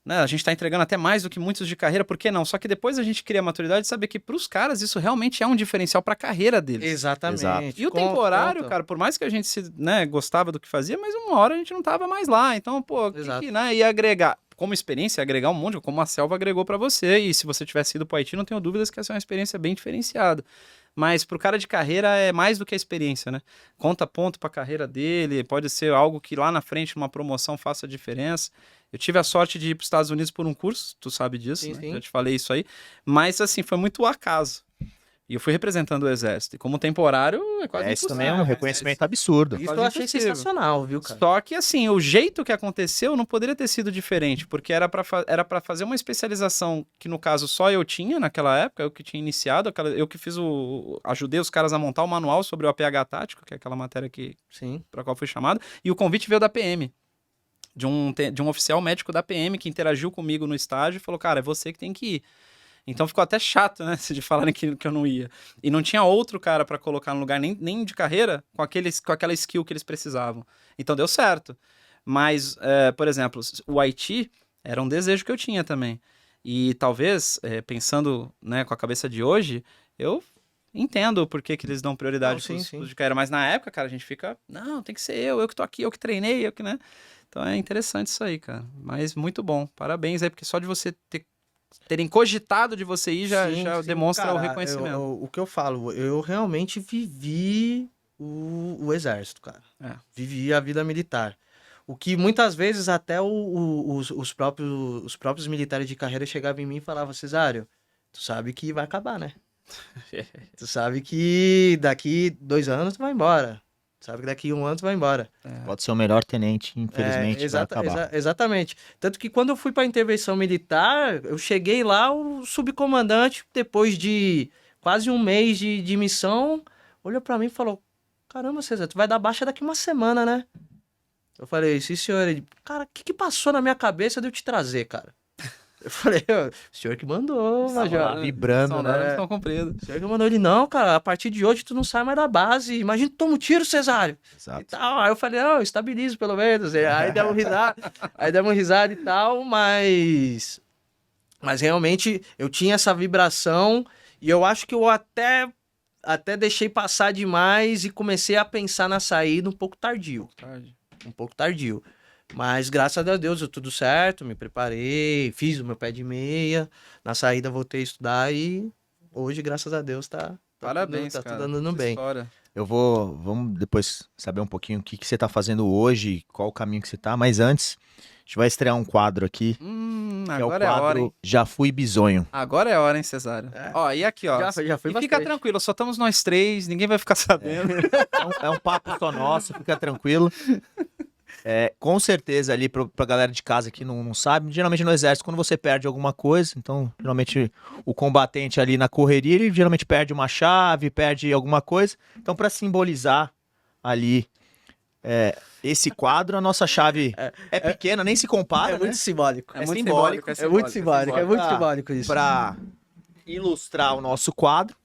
né, a gente tá entregando até mais do que muitos de carreira, por que não? Só que depois a gente cria a maturidade de saber que pros caras isso realmente é um diferencial pra carreira deles. Exatamente. E o temporário, Conta. cara, por mais que a gente né, gostava do que fazia, mas uma hora a gente não tava mais lá. Então, pô, Exato. né, ia agregar, como experiência, ia agregar um monte, como a Selva agregou pra você. E se você tivesse ido pro Haiti, não tenho dúvidas que essa é uma experiência bem diferenciada. Mas pro cara de carreira é mais do que a experiência, né? Conta ponto pra carreira dele, pode ser algo que lá na frente, numa promoção, faça diferença. Eu tive a sorte de ir para os Estados Unidos por um curso, tu sabe disso, Sim, né? sim. Já te falei isso aí. Mas, assim, foi muito acaso. E eu fui representando o exército. E como temporário, é quase Isso impossível. também é um reconhecimento absurdo. Isso quase eu achei impossível. sensacional, viu, cara? Só que, assim, o jeito que aconteceu não poderia ter sido diferente, porque era para fazer uma especialização que, no caso, só eu tinha naquela época, eu que tinha iniciado, eu que fiz ajudei os caras a montar o manual sobre o APH tático, que é aquela matéria Sim. para qual fui chamado, e o convite veio da PM. De um oficial médico da PM que interagiu comigo no estágio e falou, cara, é você que tem que ir. Então ficou até chato, né, de falarem que eu não ia. E não tinha outro cara pra colocar no lugar, nem de carreira, com aquela skill que eles precisavam. Então deu certo. Mas, por exemplo, o Haiti era um desejo que eu tinha também. E talvez, pensando, né, com a cabeça de hoje, eu entendo por que eles dão prioridade Não, pros sim. de carreira. Mas na época, cara, a gente fica, não, tem que ser eu que tô aqui, eu que treinei, eu que, né? Então é interessante isso aí, cara. Mas muito bom. Parabéns aí, porque só de você terem cogitado de você ir já Sim. demonstra o Cara, reconhecimento. o que eu falo, eu realmente vivi o exército, cara. É. Vivi a vida militar. O que muitas vezes até os próprios militares de carreira chegavam em mim e falavam, Cesário, tu sabe que vai acabar, né? Tu sabe que daqui 2 anos tu vai embora. Tu sabe que daqui 1 ano tu vai embora. Pode ser o melhor tenente, infelizmente vai acabar. Exatamente. Tanto que quando eu fui para intervenção militar, eu cheguei lá, o subcomandante, depois de quase 1 mês de missão, olhou para mim e falou: Caramba, César, tu vai dar baixa daqui 1 semana, né? Eu falei: Sim, senhor. Ele, cara, o que passou na minha cabeça de eu te trazer, cara? Eu falei: O senhor que mandou, Major. lá, vibrando, né? Estão cumpridos. O senhor que mandou ele: Não, cara, a partir de hoje tu não sai mais da base. Imagina tu toma um tiro, Cesário. E Exato. tal. Aí eu falei, não, estabilizo pelo menos. Aí deu uma risada e tal, mas realmente eu tinha essa vibração e eu acho que eu até deixei passar demais e comecei a pensar na saída um pouco tardio. Mas graças a Deus deu tudo certo, me preparei, fiz o meu pé de meia, na saída voltei a estudar e hoje, graças a Deus, Parabéns, tá cara. tudo andando bem. História. Vamos depois saber um pouquinho o que você tá fazendo hoje, qual o caminho que você tá, mas antes, a gente vai estrear um quadro aqui, que é o Agora é a hora, hein? quadro Já Fui Bisonho. Agora é a hora, hein, Cesário? Ó, e aqui, ó. Já foi E fica bastante. tranquilo, só estamos nós três, ninguém vai ficar sabendo. É um papo só nosso, fica tranquilo. Com certeza ali pra galera de casa que não sabe, geralmente no exército, quando você perde alguma coisa, então geralmente o combatente ali na correria, ele geralmente perde uma chave, perde alguma coisa. Então pra simbolizar ali esse quadro, a nossa chave é pequena, nem se compara, É né? muito simbólico. É muito simbólico, É muito simbólico, é muito Pra- simbólico isso. Pra ilustrar o nosso quadro.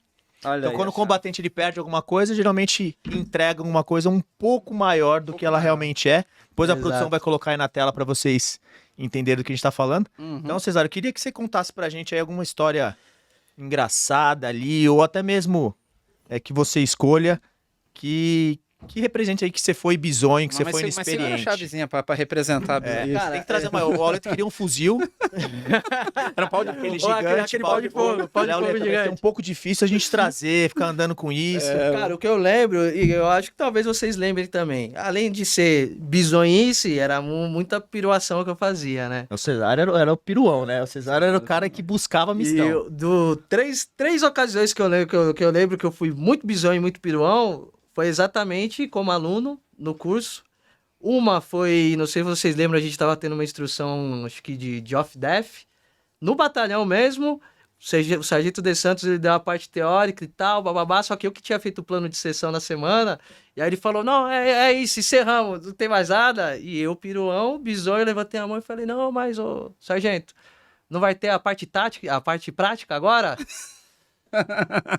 Olha Então, aí, quando o a chave. combatente ele perde alguma coisa, geralmente entrega uma coisa um pouco maior do que ela realmente é. Depois a Exato. produção vai colocar aí na tela para vocês entenderem do que a gente tá falando. Uhum. Então, Cesário, eu queria que você contasse pra gente aí alguma história engraçada ali, ou até mesmo que você escolha, que represente aí que você foi bisonho, que você foi Mas segura a inexperiente. chavezinha pra representar isso. Tem que trazer uma. O Auleto queria um fuzil. Era um pau de aquele Ou aquele gigante, pau de fogo, pau de Léo, fogo Auleto, vai ser gigante. um pouco difícil a gente trazer, ficar andando com isso. Cara, o que eu lembro, e eu acho que talvez vocês lembrem também, além de ser bizonhice, era muita piruação que eu fazia, né? O Cesário era o piruão, né? O Cesário era o cara que buscava a E mistão. três ocasiões que eu lembro que eu fui muito bizonho e muito piruão, foi exatamente como aluno no curso. Uma foi, não sei se vocês lembram, a gente estava tendo uma instrução, acho que de off-death, no batalhão mesmo. O Sargento de Santos ele deu a parte teórica e tal, bababá, só que eu que tinha feito o plano de sessão na semana, e aí ele falou, não, é isso, encerramos, não tem mais nada. E eu, piruão, bizonho, levantei a mão e falei, não, mas, ô, sargento, não vai ter a parte tática, a parte prática agora?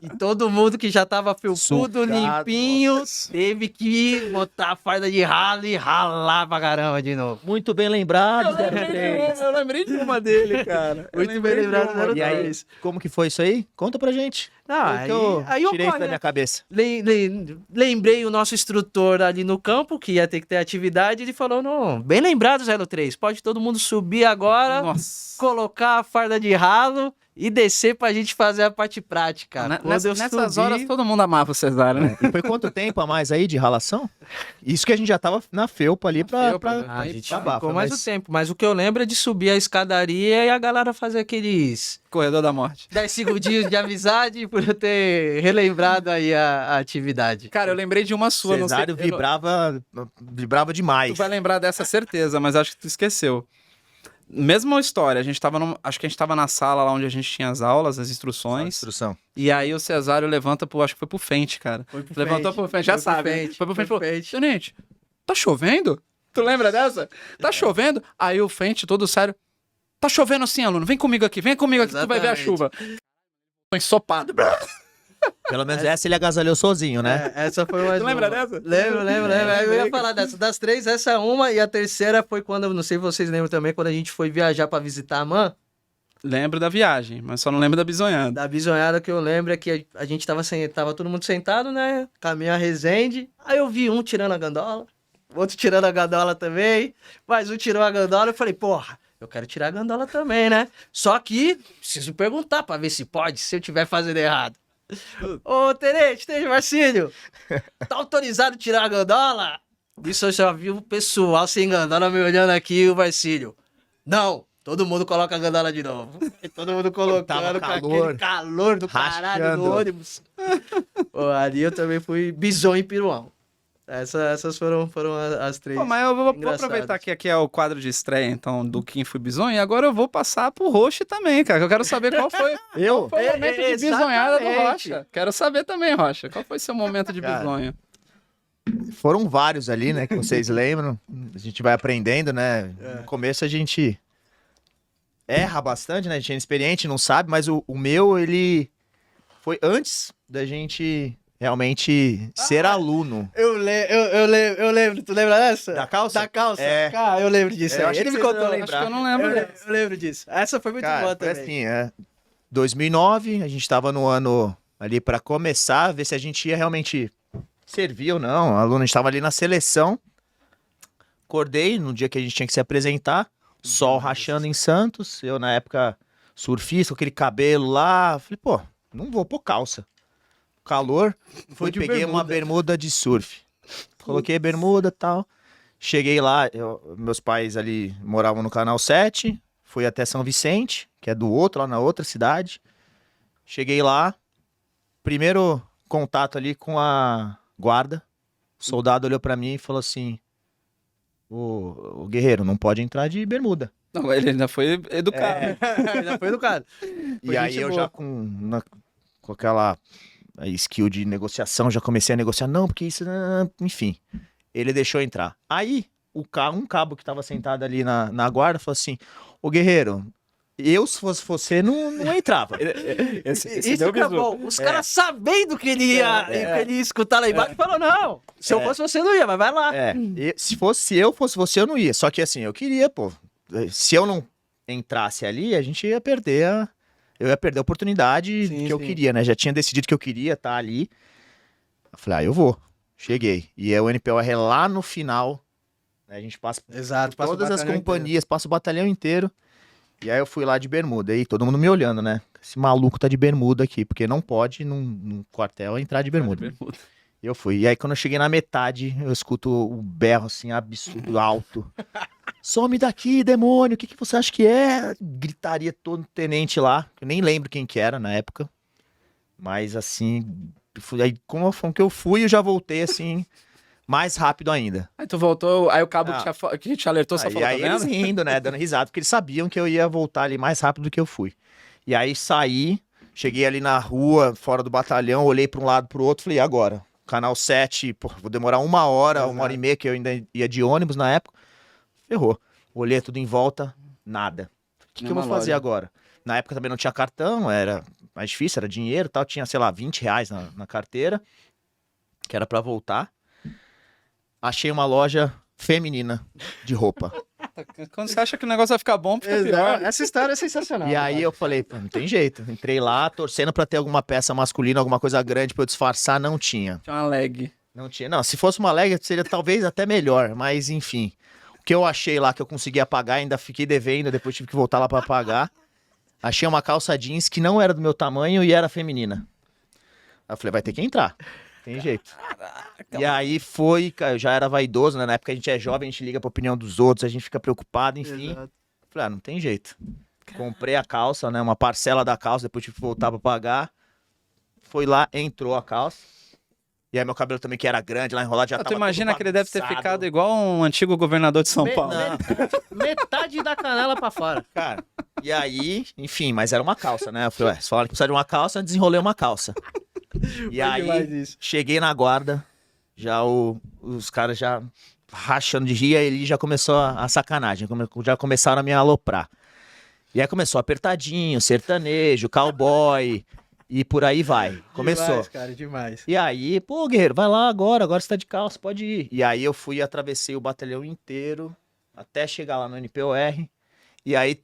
E todo mundo que já tava felpudo, Socado, limpinho, teve que botar a farda de ralo e ralar pra caramba de novo. Muito bem lembrado, 03. Eu lembrei de uma dele, cara. Eu Muito lembrei bem de lembrado, uma. zero E aí, três. como que foi isso aí? Conta pra gente. Não, Foi o que eu aí tirei isso ocorre, da minha cabeça. Lembrei o nosso instrutor ali no campo, que ia ter que ter atividade, ele falou, não, bem lembrado, 03, pode todo mundo subir agora, Nossa. colocar a farda de ralo e descer pra gente fazer a parte prática. Quando eu Nessas subi, horas todo mundo amava o Cesário, né? E foi quanto tempo a mais aí de ralação? Isso que a gente já tava na felpa ali pra a gente acabar, ficou foi mais mais- o tempo, mas o que eu lembro é de subir a escadaria e a galera fazer aqueles Corredor da Morte. 10 segundinhos de amizade por eu ter relembrado aí a atividade. Cara, eu lembrei de uma sua, não sei. Cesário vibrava demais. Tu vai lembrar dessa certeza, mas acho que tu esqueceu. Mesma história, acho que a gente tava na sala lá onde a gente tinha as aulas, as instruções, Instrução. e aí o Cesário levanta acho que foi pro Fente, cara. Levantou pro Fente, já sabe. Né? Foi pro Fente e falou, Tenente, tá chovendo? Tu lembra dessa? Tá chovendo? Aí o Fente, todo sério, tá chovendo sim, aluno, vem comigo aqui que tu vai ver a Exatamente. chuva. Tô ensopado. Pelo menos essa ele agasalhou sozinho, né? Essa foi mais Tu lembra uma. dessa? Lembro. Eu ia falar dessa. Das três, essa é uma. E a terceira foi quando, não sei se vocês lembram também, quando a gente foi viajar pra visitar a mãe. Lembro da viagem, mas só não lembro da bisonhada. Da bisonhada que eu lembro é que a gente tava todo mundo sentado, né? Caminho a Resende. Aí eu vi um tirando a gandola, outro tirando a gandola também. Mais um tirou a gandola. Eu falei, porra, eu quero tirar a gandola também, né? Só que preciso perguntar pra ver se pode, se eu estiver fazendo errado. Ô, Tenente Marcílio, tá autorizado tirar a gandola? Isso eu já vi o pessoal sem gandola me olhando aqui e o Marcílio. Não, todo mundo coloca a gandola de novo. E todo mundo colocando Tava com calor, aquele calor do caralho rachando. do ônibus. Pô, ali eu também fui bisonho e piruão. Essas foram as três. Pô, mas eu vou engraçadas. aproveitar que aqui é o quadro de estreia, então, do Kim Fui Bisonho, e agora eu vou passar pro Roche também, cara, que eu quero saber qual foi, Eu? foi o momento de bisonhada do Exatamente. Rocha. Quero saber também, Rocha, qual foi seu momento de Cara, bisonho? Foram vários ali, né? Que vocês lembram. A gente vai aprendendo, né? No começo a gente erra bastante, né? A gente é inexperiente, não sabe, mas o meu, ele foi antes da gente realmente ser aluno. Eu lembro, tu lembra dessa? Da calça? Da calça. É. Cara, eu lembro disso Eu aí. acho Ele que me vocês contou. não Acho que eu não lembro. Eu lembro disso. Essa foi muito Cara, boa foi também. assim, 2009, a gente tava no ano ali pra começar, ver se a gente ia realmente servir ou não. O aluno estava ali na seleção. Acordei no dia que a gente tinha que se apresentar, sol rachando em Santos, eu na época surfista, com aquele cabelo lá, falei, pô, não vou pôr calça. calor, Foi de peguei uma bermuda de surf. Coloquei bermuda e tal. Cheguei lá, meus pais ali moravam no Canal 7, fui até São Vicente, que é do outro, lá na outra cidade. Cheguei lá, primeiro contato ali com a guarda. O soldado olhou pra mim e falou assim: o guerreiro, não pode entrar de bermuda. Não, ele ainda foi educado. Já foi educado. E Foi aí gente eu boa. já com aquela skill de negociação, já comecei a negociar. Não, porque isso... Enfim, ele deixou entrar. Aí, um cabo que tava sentado ali na guarda falou assim: ô guerreiro, eu se fosse você, não entrava. Esse Isso deu que é bizu. bom. Os caras sabendo que ele ia, que ele ia escutar lá embaixo, falou, não, se eu fosse você não ia, mas vai lá. Se eu fosse você, eu não ia. Só que assim, eu queria, pô. Se eu não entrasse ali, a gente ia perder eu ia perder a oportunidade Sim, que eu sim. queria, né? Já tinha decidido que eu queria estar ali. Eu falei, eu vou. Cheguei. E é o NPOR é lá no final. Né? A gente passa Exato, por passa o todas as batalhão companhias, passa o batalhão inteiro. E aí eu fui lá de bermuda. Aí todo mundo me olhando, né? Esse maluco tá de bermuda aqui, porque não pode num quartel entrar de bermuda. E eu fui. E aí quando eu cheguei na metade, eu escuto o berro assim, absurdo, alto. Some daqui, demônio, o que você acha que é? Gritaria todo tenente lá, eu nem lembro quem que era na época. Mas assim, aí como que eu fui, eu já voltei assim, mais rápido ainda. Aí tu voltou, aí o cabo Ah. que te alertou só Aí, falou, tá aí eles vendo? rindo, né, dando risada, porque eles sabiam que eu ia voltar ali mais rápido do que eu fui. E aí saí, cheguei ali na rua, fora do batalhão, olhei para um lado pro outro, falei, e agora? Canal 7, pô, vou demorar 1 hora, 1 hora e meia, que eu ainda ia de ônibus na época. Ferrou. Olhei tudo em volta, nada. O que eu vou Nenhuma fazer loja. agora? Na época também não tinha cartão, era mais difícil, era dinheiro e tal. Tinha, sei lá, R$ 20 na carteira, que era pra voltar. Achei uma loja feminina de roupa. Quando você acha que o negócio vai ficar bom, fica pior. Essa história é sensacional. E aí eu falei, pô, não tem jeito. Entrei lá, torcendo pra ter alguma peça masculina, alguma coisa grande pra eu disfarçar, não tinha. Tinha uma leg. Não tinha. Não, se fosse uma leg seria talvez até melhor, mas enfim. O que eu achei lá que eu conseguia pagar, ainda fiquei devendo, depois tive que voltar lá pra pagar. Achei uma calça jeans que não era do meu tamanho e era feminina. Aí eu falei, vai ter que entrar. Tem jeito. E aí foi, cara, eu já era vaidoso, né? Na época a gente é jovem, a gente liga pra opinião dos outros, a gente fica preocupado, enfim. Exato. Falei, não tem jeito. Comprei a calça, né? Uma parcela da calça, depois tive que voltar pra pagar. Foi lá, entrou a calça. E aí meu cabelo também, que era grande, lá enrolado, já Tu tava imagina todo que ele deve ter bagunçado. ficado igual um antigo governador de São Paulo. Não, Metade da canela pra fora. cara. E aí, enfim, mas era uma calça, né? Eu falei, se falaram que precisava de uma calça, eu desenrolei uma calça. E Foi demais aí, isso. cheguei na guarda, já os caras já rachando de rir, aí ele já começou a sacanagem, já começaram a me aloprar. E aí começou apertadinho, sertanejo, cowboy, e por aí vai. Começou. Demais, cara, demais. E aí, pô, guerreiro, vai lá agora você tá de calça, pode ir. E aí eu fui e atravessei o batalhão inteiro, até chegar lá no NPOR. E aí,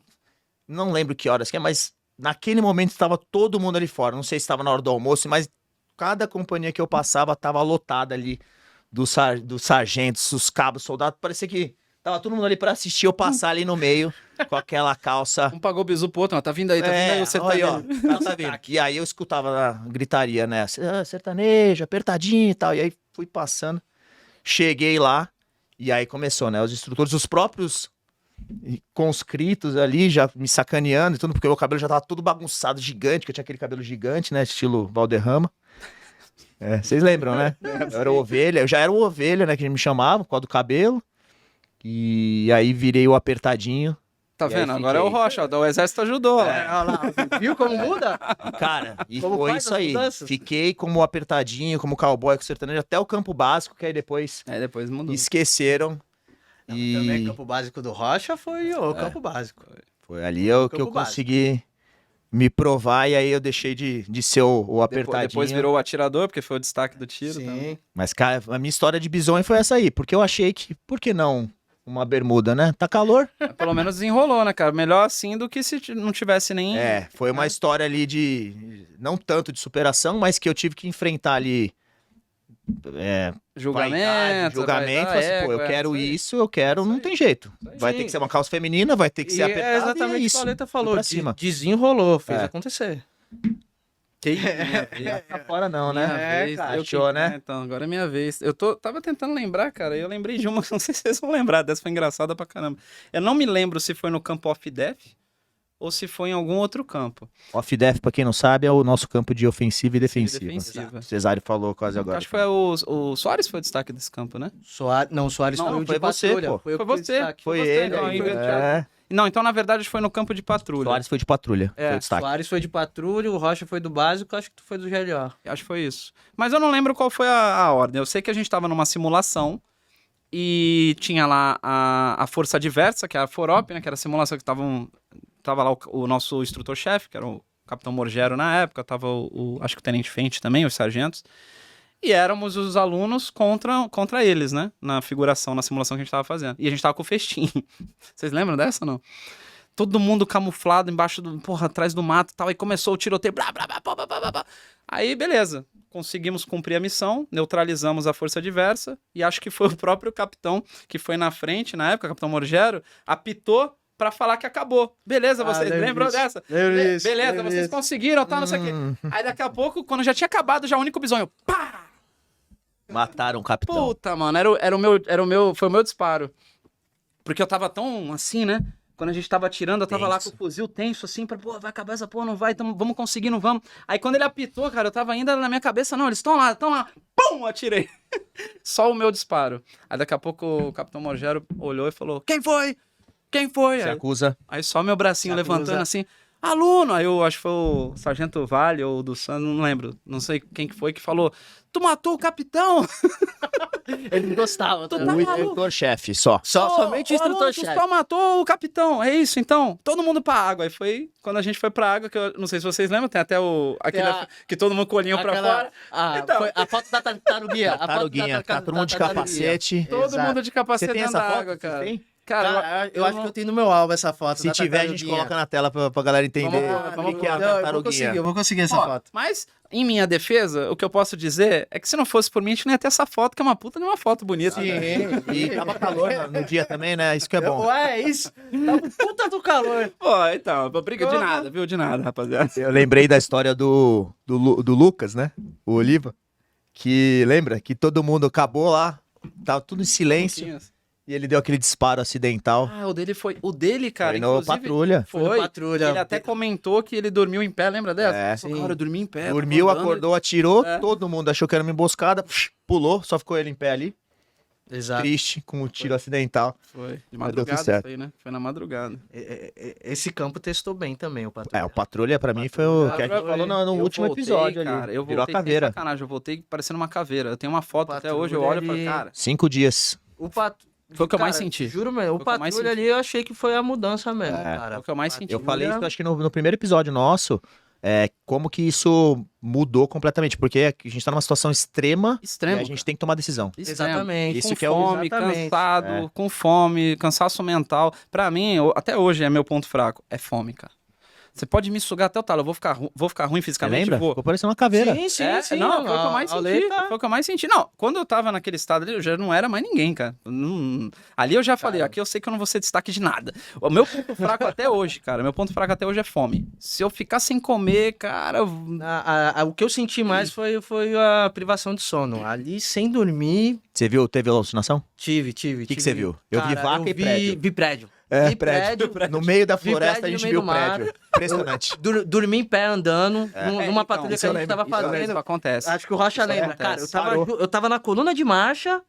não lembro que horas que é, mas naquele momento estava todo mundo ali fora. Não sei se estava na hora do almoço, mas cada companhia que eu passava estava lotada ali dos sargentos, os cabos, soldados. Parecia que tava todo mundo ali para assistir eu passar ali no meio com aquela calça. Um pagou o bizu pro outro, ó, tá vindo aí, tá vindo aí o olha aí, ó, sertanejo. o cara tá vindo. E aí eu escutava a gritaria, né? Sertanejo, apertadinho e tal. E aí fui passando, cheguei lá, e aí começou, né? Os instrutores, os próprios conscritos ali, já me sacaneando e tudo, porque o meu cabelo já tava todo bagunçado, gigante, que eu tinha aquele cabelo gigante, né? Estilo Valderrama. Vocês lembram, né? Eu era ovelha, eu já era o ovelha, né? Que me chamava, por causa do cabelo. E aí virei o apertadinho. Tá E aí vendo? Agora é o fiquei. Rocha, ó, o exército ajudou. ó. Olha lá, viu como muda? Cara, e Como foi faz isso as aí. mudanças? Fiquei como apertadinho, como cowboy com sertanejo, até o campo básico, que aí depois Aí depois mudou. esqueceram. Também E o campo básico do Rocha foi o campo básico. foi ali que eu Campo básico. consegui me provar, e aí eu deixei de ser o apertadinho. Depois virou o atirador, porque foi o destaque do tiro. Tá? Sim. Mas, cara, a minha história de bisonho foi essa aí, porque eu achei que, por que não uma bermuda, né? Tá calor? Mas pelo menos desenrolou, né, cara? Melhor assim do que se não tivesse nem... Foi uma história ali não tanto de superação, mas que eu tive que enfrentar ali Julgamento. julgamento, vai dar assim, pô, eu ego, quero aí. isso, eu quero, não tem jeito. Vai ter que ser uma calça feminina, vai ter que ser E apertada, é exatamente e é o que isso. a Aleta Fui falou. pra cima. Desenrolou, fez É. acontecer. Que minha vez. Tá fora não, Minha né? vez, cara, eu achou, que- né? Então, agora é minha vez. Tava tentando lembrar, cara, e eu lembrei de uma, não sei se vocês vão lembrar, dessa foi engraçada pra caramba. Eu não me lembro se foi no campo off-def ou se foi em algum outro campo. Off-def, pra quem não sabe, é o nosso campo de ofensiva e defensiva. defensiva. O Cesário falou quase agora. Acho que foi o Soares foi o destaque desse campo, né? Não, Soares Não, foi o de foi você, patrulha. pô. Foi, eu Foi que fui você. destaque. Foi Você, ele. então, aí, inventei. é. Não, então na verdade foi no campo de patrulha. Soares foi de patrulha. É, foi o destaque. Soares foi de patrulha, o Rocha foi do básico, acho que tu foi do GLO. Acho que foi isso. Mas eu não lembro qual foi a ordem. Eu sei que a gente tava numa simulação e tinha lá a força adversa, que é a FOROP, né? Que era a simulação que tava lá o nosso instrutor-chefe, que era o Capitão Morgero na época, tava acho que o Tenente Fente também, os sargentos. E éramos os alunos contra eles, né? Na figuração, na simulação que a gente tava fazendo. E a gente tava com o festim. Vocês lembram dessa ou não? Todo mundo camuflado embaixo atrás do mato e tal. Aí começou o tiroteio. Blá, blá, blá, blá, blá, blá, blá. Aí, beleza. Conseguimos cumprir a missão, neutralizamos a força adversa. E acho que foi o próprio capitão que foi na frente, na época, o Capitão Morgero, apitou pra falar que acabou. Beleza, vocês lembram dessa? Beleza, vocês conseguiram, tá, não sei o quê. Aí daqui a pouco, quando já tinha acabado, já o único bisonho, pá! Mataram o capitão. Puta, mano, foi o meu disparo. Porque eu tava tão assim, né? Quando a gente tava atirando, eu tava lá com o fuzil tenso, assim, vai acabar essa porra, não vai, então vamos conseguir, não vamos. Aí quando ele apitou, cara, eu tava ainda na minha cabeça, não, eles estão lá, pum, atirei. Só o meu disparo. Aí daqui a pouco o Capitão Morgero olhou e falou, quem foi? Quem foi? Se acusa. Aí só meu bracinho Se acusa. levantando assim, aluno! Aí eu acho que foi o Sargento Vale ou do San, não lembro, não sei quem que foi, que falou, tu matou o capitão! Ele gostava. Tu tá? tá O maluco? instrutor-chefe, só. Somente o aluno, instrutor-chefe. tu só matou o capitão, é isso, então, todo mundo pra água. Aí foi quando a gente foi pra água, que eu não sei se vocês lembram, tem até que todo mundo com o olhinho pra fora. Então. Foi a foto da tartaruguinha. Taruguinha, tá todo mundo de capacete. Todo Exato. mundo de Você capacete tem dentro essa da foto? água, Você cara. tem? Cara, Eu acho que eu tenho no meu álbum essa foto. Se da tiver, a gente tartaruguinha. coloca na tela pra galera entender Vamos o que é a Não, tartaruguinha. eu vou conseguir essa Ó, foto. mas, em minha defesa, o que eu posso dizer é que se não fosse por mim, a gente não ia ter essa foto, que é uma puta de uma foto bonita. né? E tava calor no dia também, né? Isso que é bom. Ué, é isso. Tá um puta do calor. Pô, então, briga de nada, viu? De nada, rapaziada. Eu lembrei da história do Lucas, né? O Oliva. Que lembra que todo mundo acabou lá, tava tudo em silêncio. E ele deu aquele disparo acidental. Ah, o dele foi. O dele, cara, Foi no inclusive. patrulha. Foi no patrulha. Ele até comentou que ele dormiu em pé, lembra dessa? É. Falou, cara, eu dormi em pé. Dormiu, tava andando. acordou, atirou. É. Todo mundo achou que era uma emboscada. Pulou, só ficou ele em pé ali. Exato. Triste, com o tiro acidental. Foi. De Mas deu tudo madrugada certo. isso aí, né? Foi na madrugada. Esse campo testou bem também, o patrulha. É, o patrulha pra mim foi o que a gente Patrulha, falou no eu último voltei, episódio cara, ali. Eu Virou a voltei sem caveira. sacanagem, eu voltei parecendo uma caveira. Eu tenho uma foto até hoje, eu Patrulha, olho e falo, ele- cara, 5 dias. Foi o que eu mais senti. Juro mesmo, o Foi o que eu mais patrulha senti. ali eu achei que foi a mudança mesmo, É, cara. foi o que eu mais senti. Eu falei isso, Patrulha- acho que no primeiro episódio nosso, como que isso mudou completamente. Porque a gente tá numa situação extrema Extremo. e a gente tem que tomar decisão. Extremo. Exatamente. Isso Com que é o- fome, Exatamente. cansado, É. com fome, cansaço mental. Pra mim, até hoje é meu ponto fraco. É fome, cara. Você pode me sugar até o talo, eu vou ficar ruim Você fisicamente, lembra? vou. Ficou parecendo uma caveira. Sim, sim, É, sim. não, foi o que eu mais a senti. lei tá- Foi o que eu mais senti. Não, quando eu tava naquele estado ali, eu já não era mais ninguém, cara. Ali eu já falei, aqui eu sei que eu não vou ser destaque de nada. O meu ponto fraco até hoje, cara, meu ponto fraco até hoje é fome. Se eu ficar sem comer, cara, O que eu senti mais foi a privação de sono. Ali, sem dormir, Você teve alucinação? tive. O que você viu? Eu vi vaca e prédio. Vi prédio. É, Vi prédio. No meio da Vi floresta a prédio gente no viu o meio do mar. prédio. Impressionante. Dormi em pé andando, numa então, patrulha isso que a eu gente lembro, tava isso eu fazendo. isso acontece. Acho que o Rocha lembra. acontece. Cara, Parou. eu tava na coluna de marcha,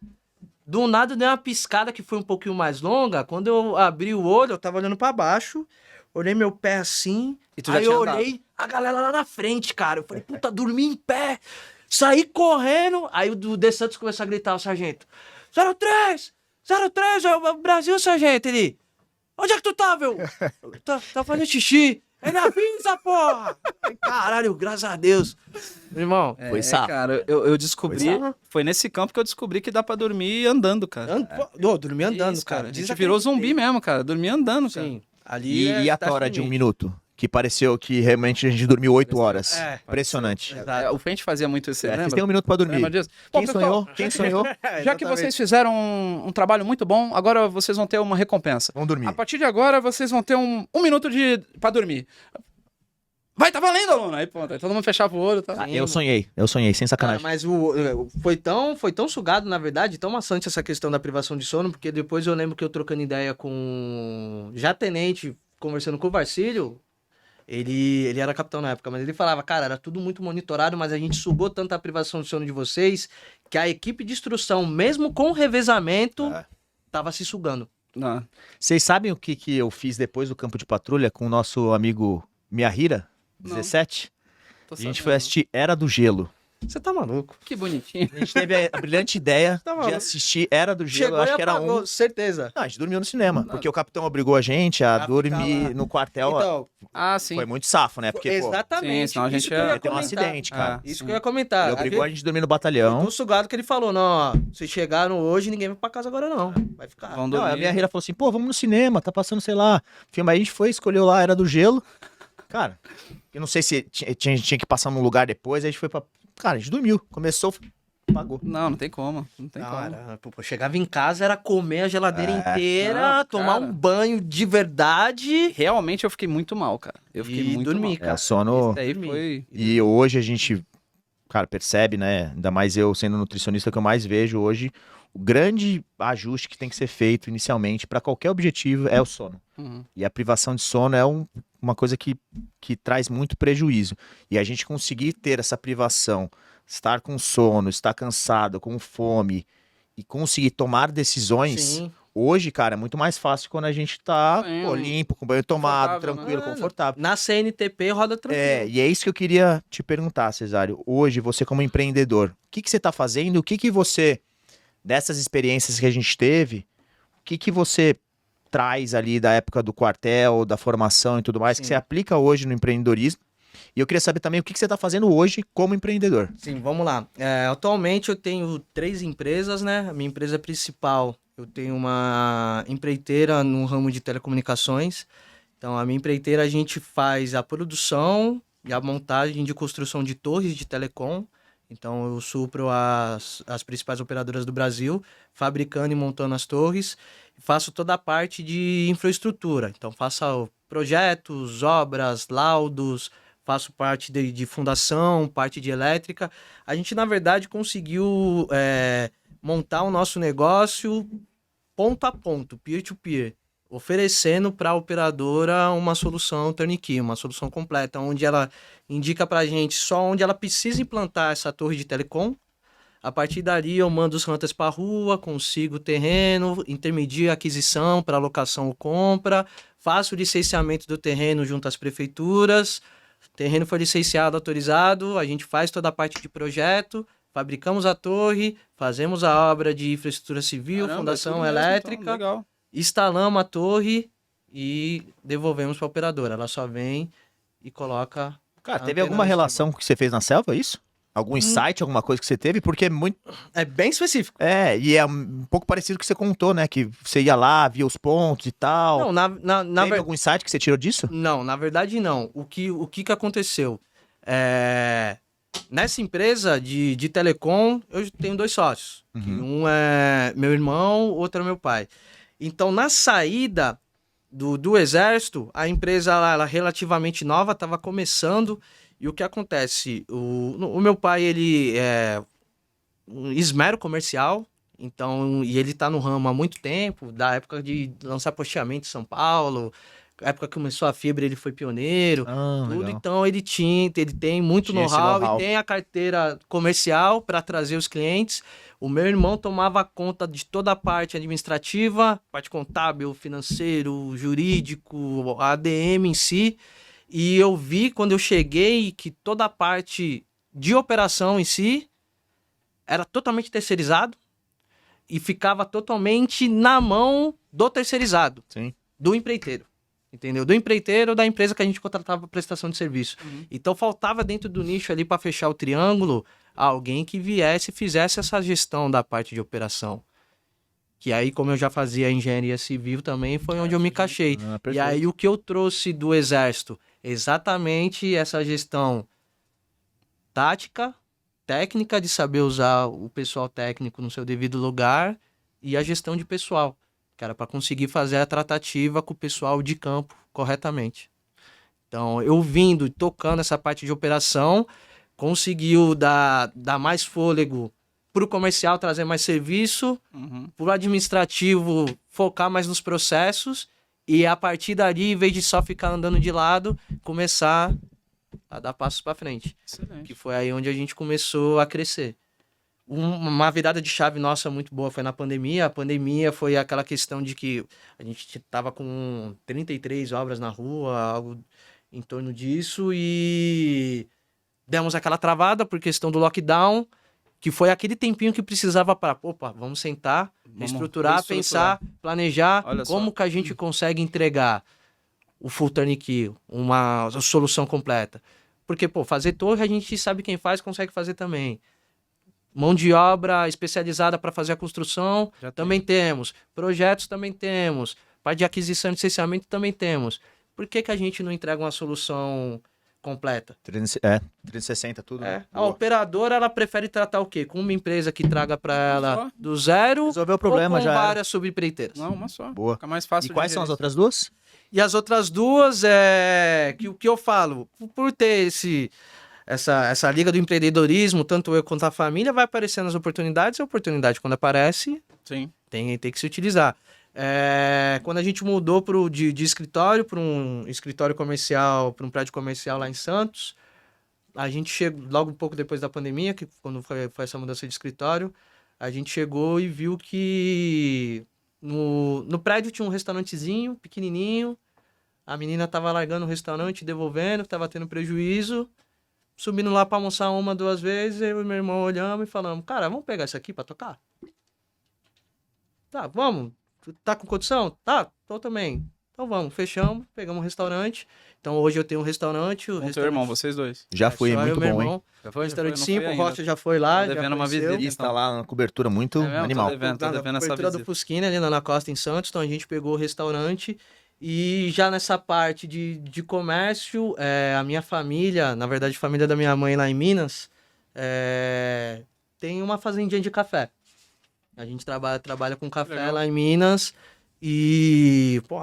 do nada deu uma piscada que foi um pouquinho mais longa. Quando eu abri o olho, eu tava olhando pra baixo, olhei meu pé assim, E tu já aí tinha eu andado. olhei a galera lá na frente, cara. Eu falei, puta, dormi em pé, saí correndo. Aí o De Santos começou a gritar, o sargento, 03, é o Brasil, sargento. Ele, onde é que tu tava? Eu, tá fazendo xixi. Ele avisa, porra! Ai, caralho, graças a Deus. Meu irmão, Foi sapo. cara, eu descobri, Foi sapo. foi nesse campo que eu descobri que dá pra dormir andando, cara. dormi andando, Isso, cara. A gente virou zumbi mesmo, cara, dormir andando, cara. Sim. Ali E a tá tora de um limite. minuto? Que pareceu que realmente a gente dormiu 8 horas. É. Impressionante. O Fente fazia muito isso, você Vocês lembra? têm um minuto pra dormir. Lembra disso? Quem Pô, sonhou? pessoal, Quem sonhou? Já que vocês fizeram um trabalho muito bom, agora vocês vão ter uma recompensa. Vamos dormir. A partir de agora, vocês vão ter um minuto pra dormir. vai, tá valendo, aluno. Aí, pronto, aí todo mundo fechava o olho. Tá? Eu sonhei, sem Cara, sacanagem. mas foi tão sugado, na verdade, tão maçante essa questão da privação de sono, porque depois eu lembro que eu trocando ideia com já tenente, conversando com o Varcílio, ele era capitão na época, mas ele falava, cara, era tudo muito monitorado, mas a gente sugou tanto a privação de sono de vocês, que a equipe de instrução, mesmo com revezamento, É. tava se sugando. Não. Vocês sabem o que eu fiz depois do campo de patrulha com o nosso amigo Miyahira, Não. 17? Tô A gente sabendo. foi assistir Era do Gelo. Você tá maluco? Que bonitinho. A gente teve a brilhante ideia Tá de maluco. assistir Era do Gelo. Chegou Eu acho e que era apagou, certeza. Não, a gente dormiu no cinema, Não. porque o capitão obrigou a gente a A ficar dormir lá. no quartel. Então, Ah, sim. Foi muito safo, né? Porque, pô, exatamente. Sim, senão a gente isso que eu ia ia ter um comentar. acidente, cara. Ah, Isso sim. que eu ia comentar. ele obrigou a gente a dormir no Foi batalhão. tão sugado que ele falou, não, ó, vocês chegaram hoje, ninguém vai pra casa agora não. Vai ficar. Vão Não, a dormir. minha Rira falou assim, pô, vamos no cinema, tá passando, sei lá, filme. Aí a gente foi, escolheu lá, Era do Gelo. Cara, eu não sei se tinha que passar num lugar depois, aí a gente foi pra... Cara, a gente dormiu, começou, pagou. Não tem como. Não tem Não, como. pô, chegava em casa, era comer a geladeira inteira, não, tomar cara. um banho de verdade Realmente eu fiquei muito mal, cara. Eu fiquei e muito dormir, mal. É, cara. o sono... Isso daí dormir. foi... E hoje a gente, cara, percebe, né? Ainda mais eu sendo nutricionista, que eu mais vejo hoje, o grande ajuste que tem que ser feito inicialmente para qualquer objetivo é o sono. Uhum. E a privação de sono é uma coisa que traz muito prejuízo. E a gente conseguir ter essa privação, estar com sono, estar cansado, com fome e conseguir tomar decisões, Sim. hoje, cara, é muito mais fácil quando a gente tá Sim, pô, limpo, com banho tomado, confortável, né? tranquilo, Mano, confortável. Na CNTP roda tranquilo. E é isso que eu queria te perguntar, Cesário. Hoje, você como empreendedor, o que você está fazendo? O que você, dessas experiências que a gente teve, o que você traz ali da época do quartel, da formação e tudo mais, que Sim. você aplica hoje no empreendedorismo? E eu queria saber também o que você está fazendo hoje como empreendedor. Sim, vamos lá. Atualmente eu tenho 3 empresas, né? A minha empresa principal, eu tenho uma empreiteira no ramo de telecomunicações. Então, a minha empreiteira, a gente faz a produção e a montagem de construção de torres de telecom. Então, eu supro as principais operadoras do Brasil, fabricando e montando as torres. Faço toda a parte de infraestrutura. Então, faço projetos, obras, laudos, faço parte de fundação, parte de elétrica. A gente, na verdade, conseguiu montar o nosso negócio ponto a ponto, peer-to-peer, oferecendo para a operadora uma solução turnkey, uma solução completa, onde ela indica para a gente só onde ela precisa implantar essa torre de telecom. A partir dali, eu mando os hunters para a rua, consigo o terreno, intermedio a aquisição para locação ou compra, faço o licenciamento do terreno junto às prefeituras. O terreno foi licenciado, autorizado, a gente faz toda a parte de projeto, fabricamos a torre, fazemos a obra de infraestrutura civil, Caramba, é fundação tudo mesmo, elétrica, então, legal. instalamos a torre e devolvemos para a operadora. Ela só vem e coloca... Cara, a teve antena alguma em relação que você fez na selva, é isso? Algum insight, alguma coisa que você teve? Porque é muito... cima. É bem específico. E é um pouco parecido com o que você contou, né? Que você ia lá, via os pontos e tal. Não, na Teve ver- algum insight que você tirou disso? Não, na verdade não. O que aconteceu? Nessa empresa de telecom, eu tenho 2 sócios. Que um é meu irmão, o outro é meu pai. Então, na saída do exército, a empresa ela relativamente nova, estava começando. E o que acontece? O meu pai, ele é um esmero comercial. Então, e ele tá no ramo há muito tempo, da época de lançar posteamento em São Paulo, época que começou a fibra, ele foi pioneiro. Tudo, Legal. então ele tem muito Tinha esse know-how know-how. e tem a carteira comercial para trazer os clientes. O meu irmão tomava conta de toda a parte administrativa, parte contábil, financeiro, jurídico, a ADM em si. E eu vi quando eu cheguei que toda a parte de operação em si era totalmente terceirizado e ficava totalmente na mão do terceirizado, Sim. do empreiteiro. Entendeu? Do empreiteiro ou da empresa que a gente contratava para prestação de serviço. Então faltava dentro do nicho ali para fechar o triângulo alguém que viesse e fizesse essa gestão da parte de operação. Que aí, como eu já fazia engenharia civil também, foi onde eu me encaixei. E Perfeito. aí o que eu trouxe do exército? Exatamente essa gestão tática, técnica de saber usar o pessoal técnico no seu devido lugar e a gestão de pessoal. Que era para conseguir fazer a tratativa com o pessoal de campo corretamente. Então, eu vindo e tocando essa parte de operação, conseguiu dar mais fôlego para o comercial, trazer mais serviço, para o administrativo focar mais nos processos e a partir dali, em vez de só ficar andando de lado, começar a dar passos para frente. Excelente. Que foi aí onde a gente começou a crescer. Uma virada de chave nossa muito boa foi na pandemia. A pandemia foi aquela questão de que a gente estava com 33 obras na rua, algo em torno disso, e demos aquela travada por questão do lockdown, que foi aquele tempinho que precisava para, opa, vamos sentar, reestruturar, pensar, planejar Olha como só. que a gente consegue entregar o full turnkey, uma solução completa. Porque, pô, fazer torre a gente sabe quem faz, consegue fazer também. Mão de obra especializada para fazer a construção, Já também temos. Projetos também temos. Parte de aquisição e licenciamento também temos. Por que que a gente não entrega uma solução completa? 360 tudo. A Boa. operadora, ela prefere tratar o quê? Com uma empresa que traga para ela Só? do zero Resolveu o problema ou com já. Era. várias subempreiteiras? Não, uma só. Boa. Fica mais fácil E quais de são as gerir. outras duas? E as outras duas é que o que eu falo, por ter essa liga do empreendedorismo, tanto eu quanto a família, vai aparecendo as oportunidades, e a oportunidade quando aparece, Sim. tem que se utilizar. Quando a gente mudou de escritório para um escritório comercial, para um prédio comercial lá em Santos, a gente chegou, logo um pouco depois da pandemia, que quando foi essa mudança de escritório, a gente chegou e viu que no prédio tinha um restaurantezinho, pequenininho, a menina tava largando o restaurante, devolvendo, tava tendo prejuízo, subindo lá para almoçar uma, duas vezes, eu e meu irmão olhamos e falamos, cara, vamos pegar isso aqui para tocar? Tá, vamos. Tá com condição? Tá, tô também. Então vamos, fechamos, pegamos um restaurante. Então hoje eu tenho um restaurante. Com teu irmão, vocês dois. Já fui, só eu e muito meu bom, hein? irmão. Já foi? Restaurante Não fui 5, o ainda. Rocha já foi lá. Tá já devendo uma conheceu. visita. Está lá na cobertura muito É mesmo? Tô animal. devendo, tô Na devendo essa cobertura do visita. Fusquina, ali na Costa, em Santos. Então a gente pegou o restaurante. E já nessa parte de comércio, a minha família, na verdade, a família da minha mãe lá em Minas, tem uma fazendinha de café. A gente trabalha com café Legal. lá em Minas. E, pô,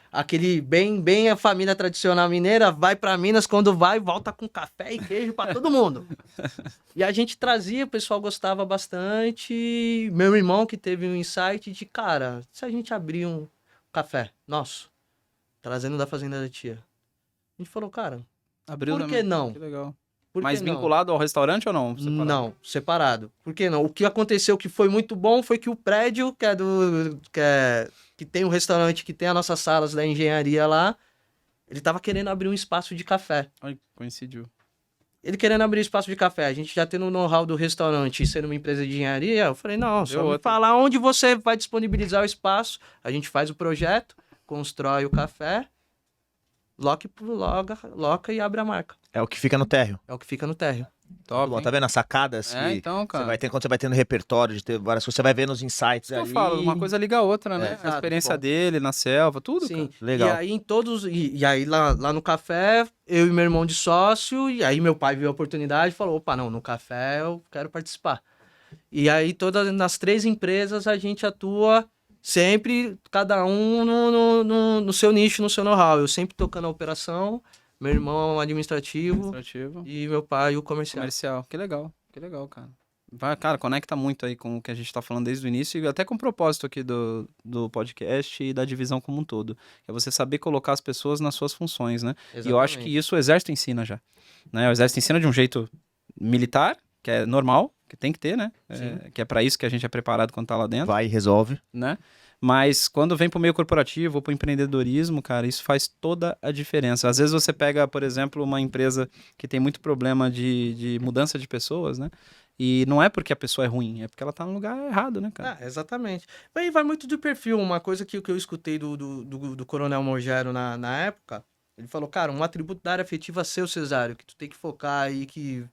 aquele bem a família tradicional mineira vai para Minas, quando vai, volta com café e queijo para todo mundo. E a gente trazia, o pessoal gostava bastante. Meu irmão que teve um insight de, cara, se a gente abrir um café nosso, trazendo da fazenda da tia. A gente falou, cara, Abriu por também. que não? Que legal. por Mas que não? vinculado ao restaurante ou não? Separado? Não, separado. Por que não? O que aconteceu que foi muito bom foi que o prédio, que tem um restaurante, que tem as nossas salas da engenharia lá, ele tava querendo abrir um espaço de café. Ai, coincidiu. Ele querendo abrir espaço de café, a gente já tendo o know-how do restaurante e sendo uma empresa de engenharia, eu falei, não, só Deu me outra. falar onde você vai disponibilizar o espaço, a gente faz o projeto, constrói o café, loca e abre a marca. É o que fica no térreo. É o que fica no térreo. Top, Bom, hein? tá vendo as sacadas É, que então, cara. você vai ter quando você vai tendo repertório de ter várias coisas, você vai vendo os insights Isso que eu ali. falo, uma coisa liga a outra, né? exato, A experiência bom. dele na selva, tudo, Sim, cara. Legal. E aí em todos. E aí lá no café, eu e meu irmão de sócio, e aí meu pai viu a oportunidade e falou: opa, não, no café eu quero participar. E aí nas 3 empresas a gente atua sempre, cada um no seu nicho, no seu know-how. Eu sempre tocando a operação, meu irmão administrativo Administrativo. e meu pai o comercial. Comercial. Que legal, cara. Vai, cara, conecta muito aí com o que a gente tá falando desde o início e até com o propósito aqui do podcast e da divisão como um todo. Que é você saber colocar as pessoas nas suas funções, né? E eu acho que Exatamente. isso o Exército ensina já. Né? O Exército ensina de um jeito militar, que é normal, que tem que ter, né? Que é pra isso que a gente é preparado quando tá lá dentro, Vai e resolve. né? Mas quando vem pro meio corporativo ou pro empreendedorismo, cara, isso faz toda a diferença. Às vezes você pega, por exemplo, uma empresa que tem muito problema de mudança de pessoas, né? E não é porque a pessoa é ruim, é porque ela tá no lugar errado, né, cara? Exatamente. Vai muito do perfil. Uma coisa que eu escutei do Coronel Morgero na época, ele falou, cara, um atributo da área afetiva seu, Cesário, que tu tem que focar aí, que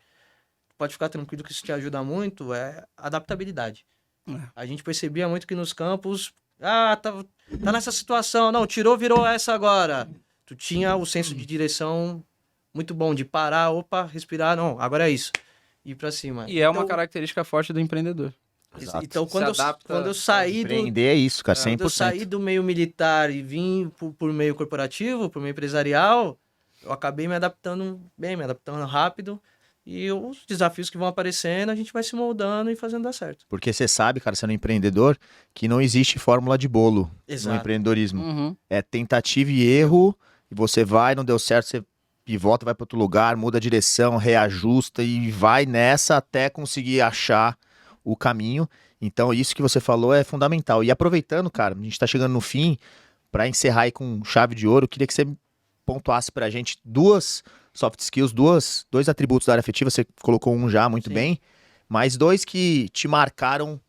pode ficar tranquilo que isso te ajuda muito, é adaptabilidade. É. A gente percebia muito que nos campos, tá nessa situação, não, virou essa agora. Tu tinha o senso de direção muito bom, de parar, opa, respirar, não, agora é isso. Ir pra cima. E é uma Então, característica forte do empreendedor. Exato. Então, Se quando adapta eu saí do, Empreender é isso, cara, quando eu 100%. saí do meio militar e vim por meio corporativo, por meio empresarial, eu acabei me adaptando bem, me adaptando rápido. E os desafios que vão aparecendo, a gente vai se moldando e fazendo dar certo. Porque você sabe, cara, sendo empreendedor, que não existe fórmula de bolo no Exato. empreendedorismo. Uhum. É tentativa e erro, e você vai, não deu certo, você pivota, vai para outro lugar, muda a direção, reajusta e vai nessa até conseguir achar o caminho. Então, isso que você falou é fundamental. E aproveitando, cara, a gente está chegando no fim, para encerrar aí com chave de ouro, eu queria que você pontuasse para a gente duas soft skills, dois atributos da área afetiva, você colocou um já muito Sim. bem, mas dois que te marcaram,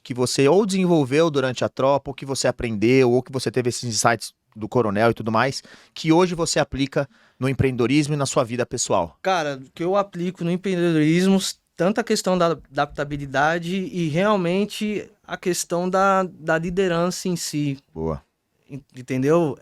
que você ou desenvolveu durante a tropa, ou que você aprendeu, ou que você teve esses insights do coronel e tudo mais, que hoje você aplica no empreendedorismo e na sua vida pessoal. Cara, o que eu aplico no empreendedorismo, tanto a questão da adaptabilidade e realmente a questão da liderança em si, Boa. entendeu?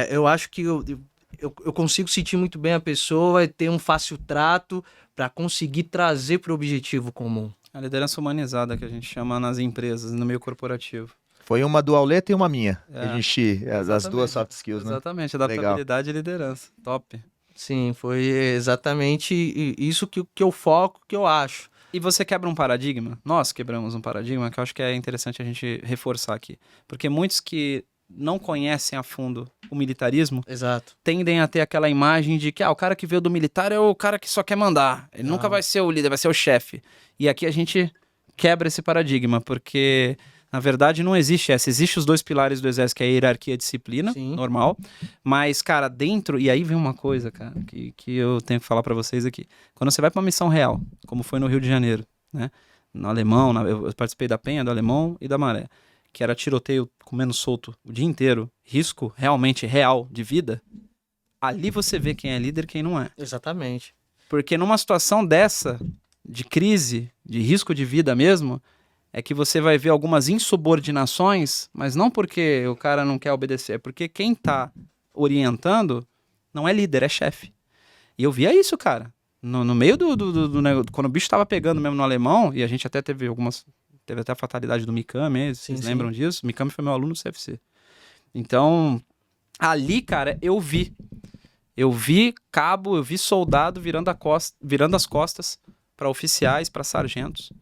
Eu acho que eu consigo sentir muito bem a pessoa e ter um fácil trato para conseguir trazer para o objetivo comum. A liderança humanizada que a gente chama nas empresas, no meio corporativo. Foi uma do Auleta e uma minha. É. A gente, as duas Exatamente. soft skills, né? Exatamente, adaptabilidade e liderança. Top. Sim, foi exatamente isso que eu foco, que eu acho. E você quebra um paradigma? Nós quebramos um paradigma que eu acho que é interessante a gente reforçar aqui. Porque muitos que não conhecem a fundo o militarismo Exato. tendem a ter aquela imagem de que o cara que veio do militar é o cara que só quer mandar. Ele nunca Não. vai ser o líder, vai ser o chefe. E aqui a gente quebra esse paradigma, porque na verdade não existe essa. Existem os dois pilares do exército, que é a hierarquia e a disciplina, Sim. normal. Mas, cara, dentro... E aí vem uma coisa, cara, que eu tenho que falar pra vocês aqui. Quando você vai pra uma missão real, como foi no Rio de Janeiro, né? No Alemão, eu participei da Penha, do Alemão e da Maré, que era tiroteio comendo solto o dia inteiro, risco realmente real de vida, ali você vê quem é líder e quem não é. Exatamente. Porque numa situação dessa, de crise, de risco de vida mesmo, é que você vai ver algumas insubordinações, mas não porque o cara não quer obedecer, é porque quem tá orientando não é líder, é chefe. E eu via isso, cara. No meio do negócio, quando o bicho tava pegando mesmo no Alemão, e a gente até teve até a fatalidade do Mikami, vocês Sim, lembram disso? O Mikami foi meu aluno do CFC. Então, ali, cara, eu vi cabo, eu vi soldado virando as costas para oficiais, para sargentos.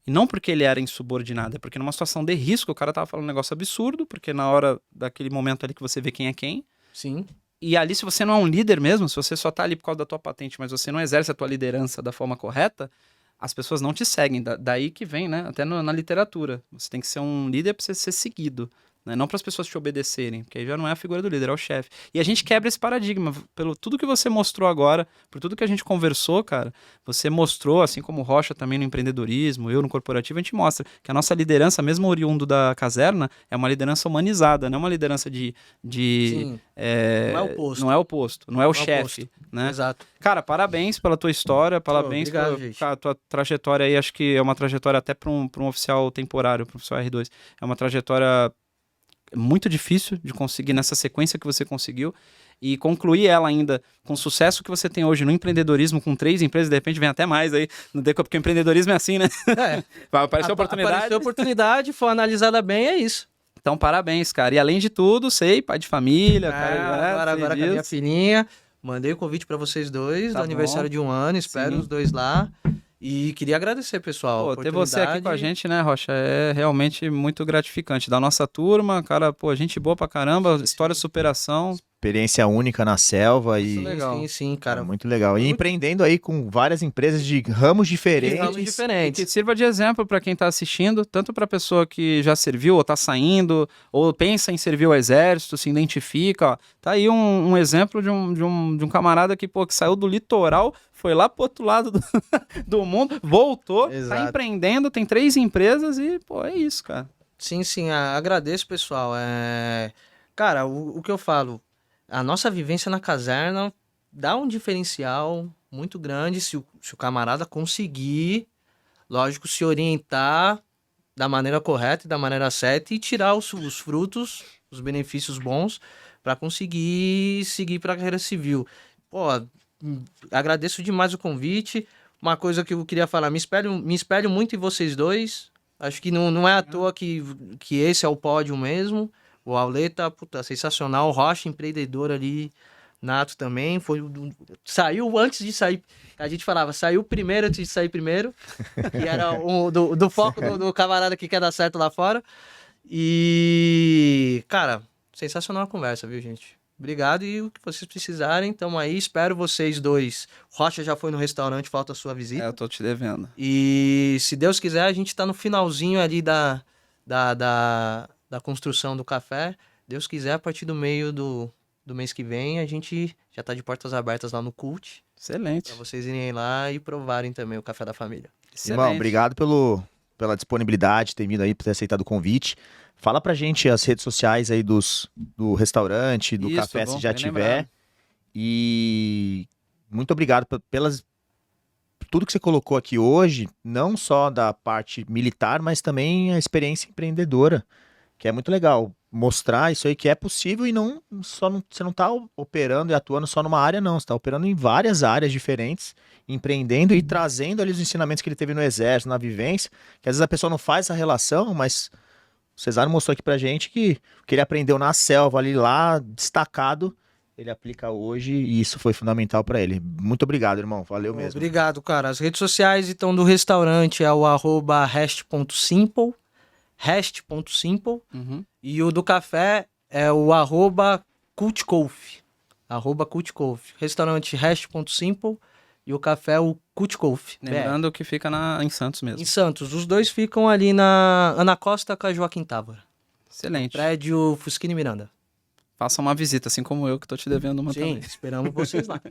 E não porque ele era insubordinado, é porque numa situação de risco o cara tava falando um negócio absurdo, porque na hora daquele momento ali que você vê quem é quem. Sim. E ali, se você não é um líder mesmo, se você só tá ali por causa da tua patente, mas você não exerce a tua liderança da forma correta, as pessoas não te seguem. Daí que vem, né? Até na literatura. Você tem que ser um líder para você ser seguido. Né? Não para as pessoas te obedecerem, porque aí já não é a figura do líder, é o chefe. E a gente quebra esse paradigma. Pelo tudo que você mostrou agora, por tudo que a gente conversou, cara, você mostrou, assim como o Rocha também no empreendedorismo, eu no corporativo, a gente mostra que a nossa liderança, mesmo oriundo da caserna, é uma liderança humanizada, não é uma liderança de Sim. Não é o posto. Não é o posto, não é o Não é o chefe. Né? Exato. Cara, parabéns pela tua história, parabéns obrigado, pela gente. tua trajetória aí. Acho que é uma trajetória até para um oficial temporário, para um oficial R2. É uma trajetória muito difícil de conseguir nessa sequência que você conseguiu e concluir ela ainda com o sucesso que você tem hoje no empreendedorismo, com 3 empresas, de repente vem até mais aí, porque o empreendedorismo é assim, né? Vai aparecer oportunidade. Apareceu oportunidade, foi analisada bem, é isso. Então, parabéns, cara. E além de tudo, sei, pai de família, cara. Agora com a minha filhinha, mandei o convite para vocês dois, Tá do aniversário de 1 ano, espero Sim. os dois lá. E queria agradecer, pessoal. Pô, ter você aqui com a gente, né, Rocha, é realmente muito gratificante. Da nossa turma, cara, pô, gente boa pra caramba, história de superação. Experiência única na selva Isso e é legal. Sim, cara. muito legal. E Muito- empreendendo aí com várias empresas de ramos diferentes. Ramos E diferentes. que sirva de exemplo para quem tá assistindo, tanto para pessoa que já serviu ou tá saindo, ou pensa em servir o exército, se identifica, ó. Tá aí um exemplo de um camarada que, pô, que saiu do litoral, foi lá pro outro lado do mundo, voltou, tá Exato. empreendendo, tem 3 empresas e, pô, é isso, cara. Sim, agradeço, pessoal. Cara, o que eu falo, a nossa vivência na caserna dá um diferencial muito grande se o camarada conseguir, lógico, se orientar da maneira correta e da maneira certa e tirar os frutos, os benefícios bons para conseguir seguir para a carreira civil. Pô, agradeço demais o convite. Uma coisa que eu queria falar, me espelho muito em vocês dois. Acho que não é à toa que esse é o pódio mesmo. O Auleta, puta, sensacional. O Rocha, empreendedor ali, Nato também, saiu antes de sair, a gente falava, saiu primeiro antes de sair primeiro, que era do foco do camarada que quer dar certo lá fora. E, cara, sensacional a conversa, viu, gente? Obrigado, e o que vocês precisarem, tamo aí, espero vocês dois. Rocha já foi no restaurante, falta a sua visita. Eu tô te devendo. E se Deus quiser, a gente tá no finalzinho ali da construção do café. Deus quiser, a partir do meio do mês que vem, a gente já tá de portas abertas lá no Cult, Excelente. pra vocês irem lá e provarem também o café da família. Excelente. Irmão, obrigado pela disponibilidade, ter vindo aí, por ter aceitado o convite. Fala pra gente as redes sociais aí do restaurante, do Isso, café, bom, se já bem tiver. lembrado. E muito obrigado pelas tudo que você colocou aqui hoje, não só da parte militar, mas também a experiência empreendedora, que é muito legal. Mostrar isso aí que é possível e você não está operando e atuando só numa área, não. Você está operando em várias áreas diferentes, empreendendo e trazendo ali os ensinamentos que ele teve no exército, na vivência, que às vezes a pessoa não faz essa relação, mas o Cesário mostrou aqui pra gente que o que ele aprendeu na selva ali lá, destacado, ele aplica hoje e isso foi fundamental para ele. Muito obrigado, irmão. Valeu mesmo. Obrigado, cara. As redes sociais, então, do restaurante é o @rest.simple, rest.simple, Uhum. e o do café é o @cultcoff, @cultcoff. Restaurante rest.simple e o café é o Cultcoff. Lembrando que fica em Santos mesmo. Em Santos. Os dois ficam ali na Ana Costa com a Joaquim Távora. Excelente. Prédio Fusquini Miranda. Faça uma visita, assim como eu, que tô te devendo uma Sim, também. esperamos vocês lá.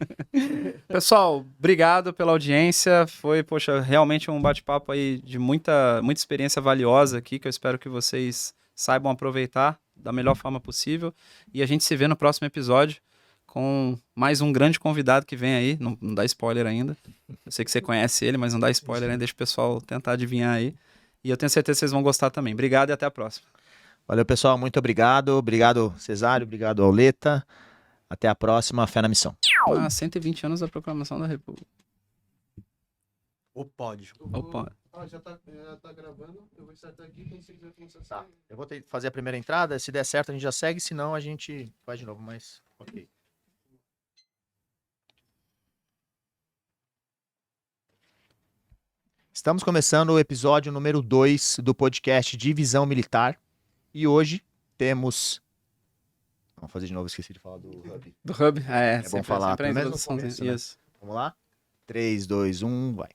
Pessoal, obrigado pela audiência. Foi, poxa, realmente um bate-papo aí de muita experiência valiosa aqui, que eu espero que vocês saibam aproveitar da melhor forma possível. E a gente se vê no próximo episódio com mais um grande convidado que vem aí. Não dá spoiler ainda. Eu sei que você conhece ele, mas não dá spoiler ainda. Deixa o pessoal tentar adivinhar aí. E eu tenho certeza que vocês vão gostar também. Obrigado e até a próxima. Valeu, pessoal. Muito obrigado. Obrigado, Cesário. Obrigado, Auleta. Até a próxima. Fé na missão. 120 anos da proclamação da República. O pódio. Opa. Já tá gravando. Eu vou startar aqui quando você quiser começar. Tá. Eu vou fazer a primeira entrada. Se der certo, a gente já segue. Se não, a gente faz de novo. Mas, ok. Estamos começando o episódio número 2 do podcast Divisão Militar. E hoje temos... Vamos fazer de novo, esqueci de falar do Hub. Do Hub? É bom falar, sempre a pelo menos no introdução. começo, né? Isso. Vamos lá? 3, 2, 1, vai.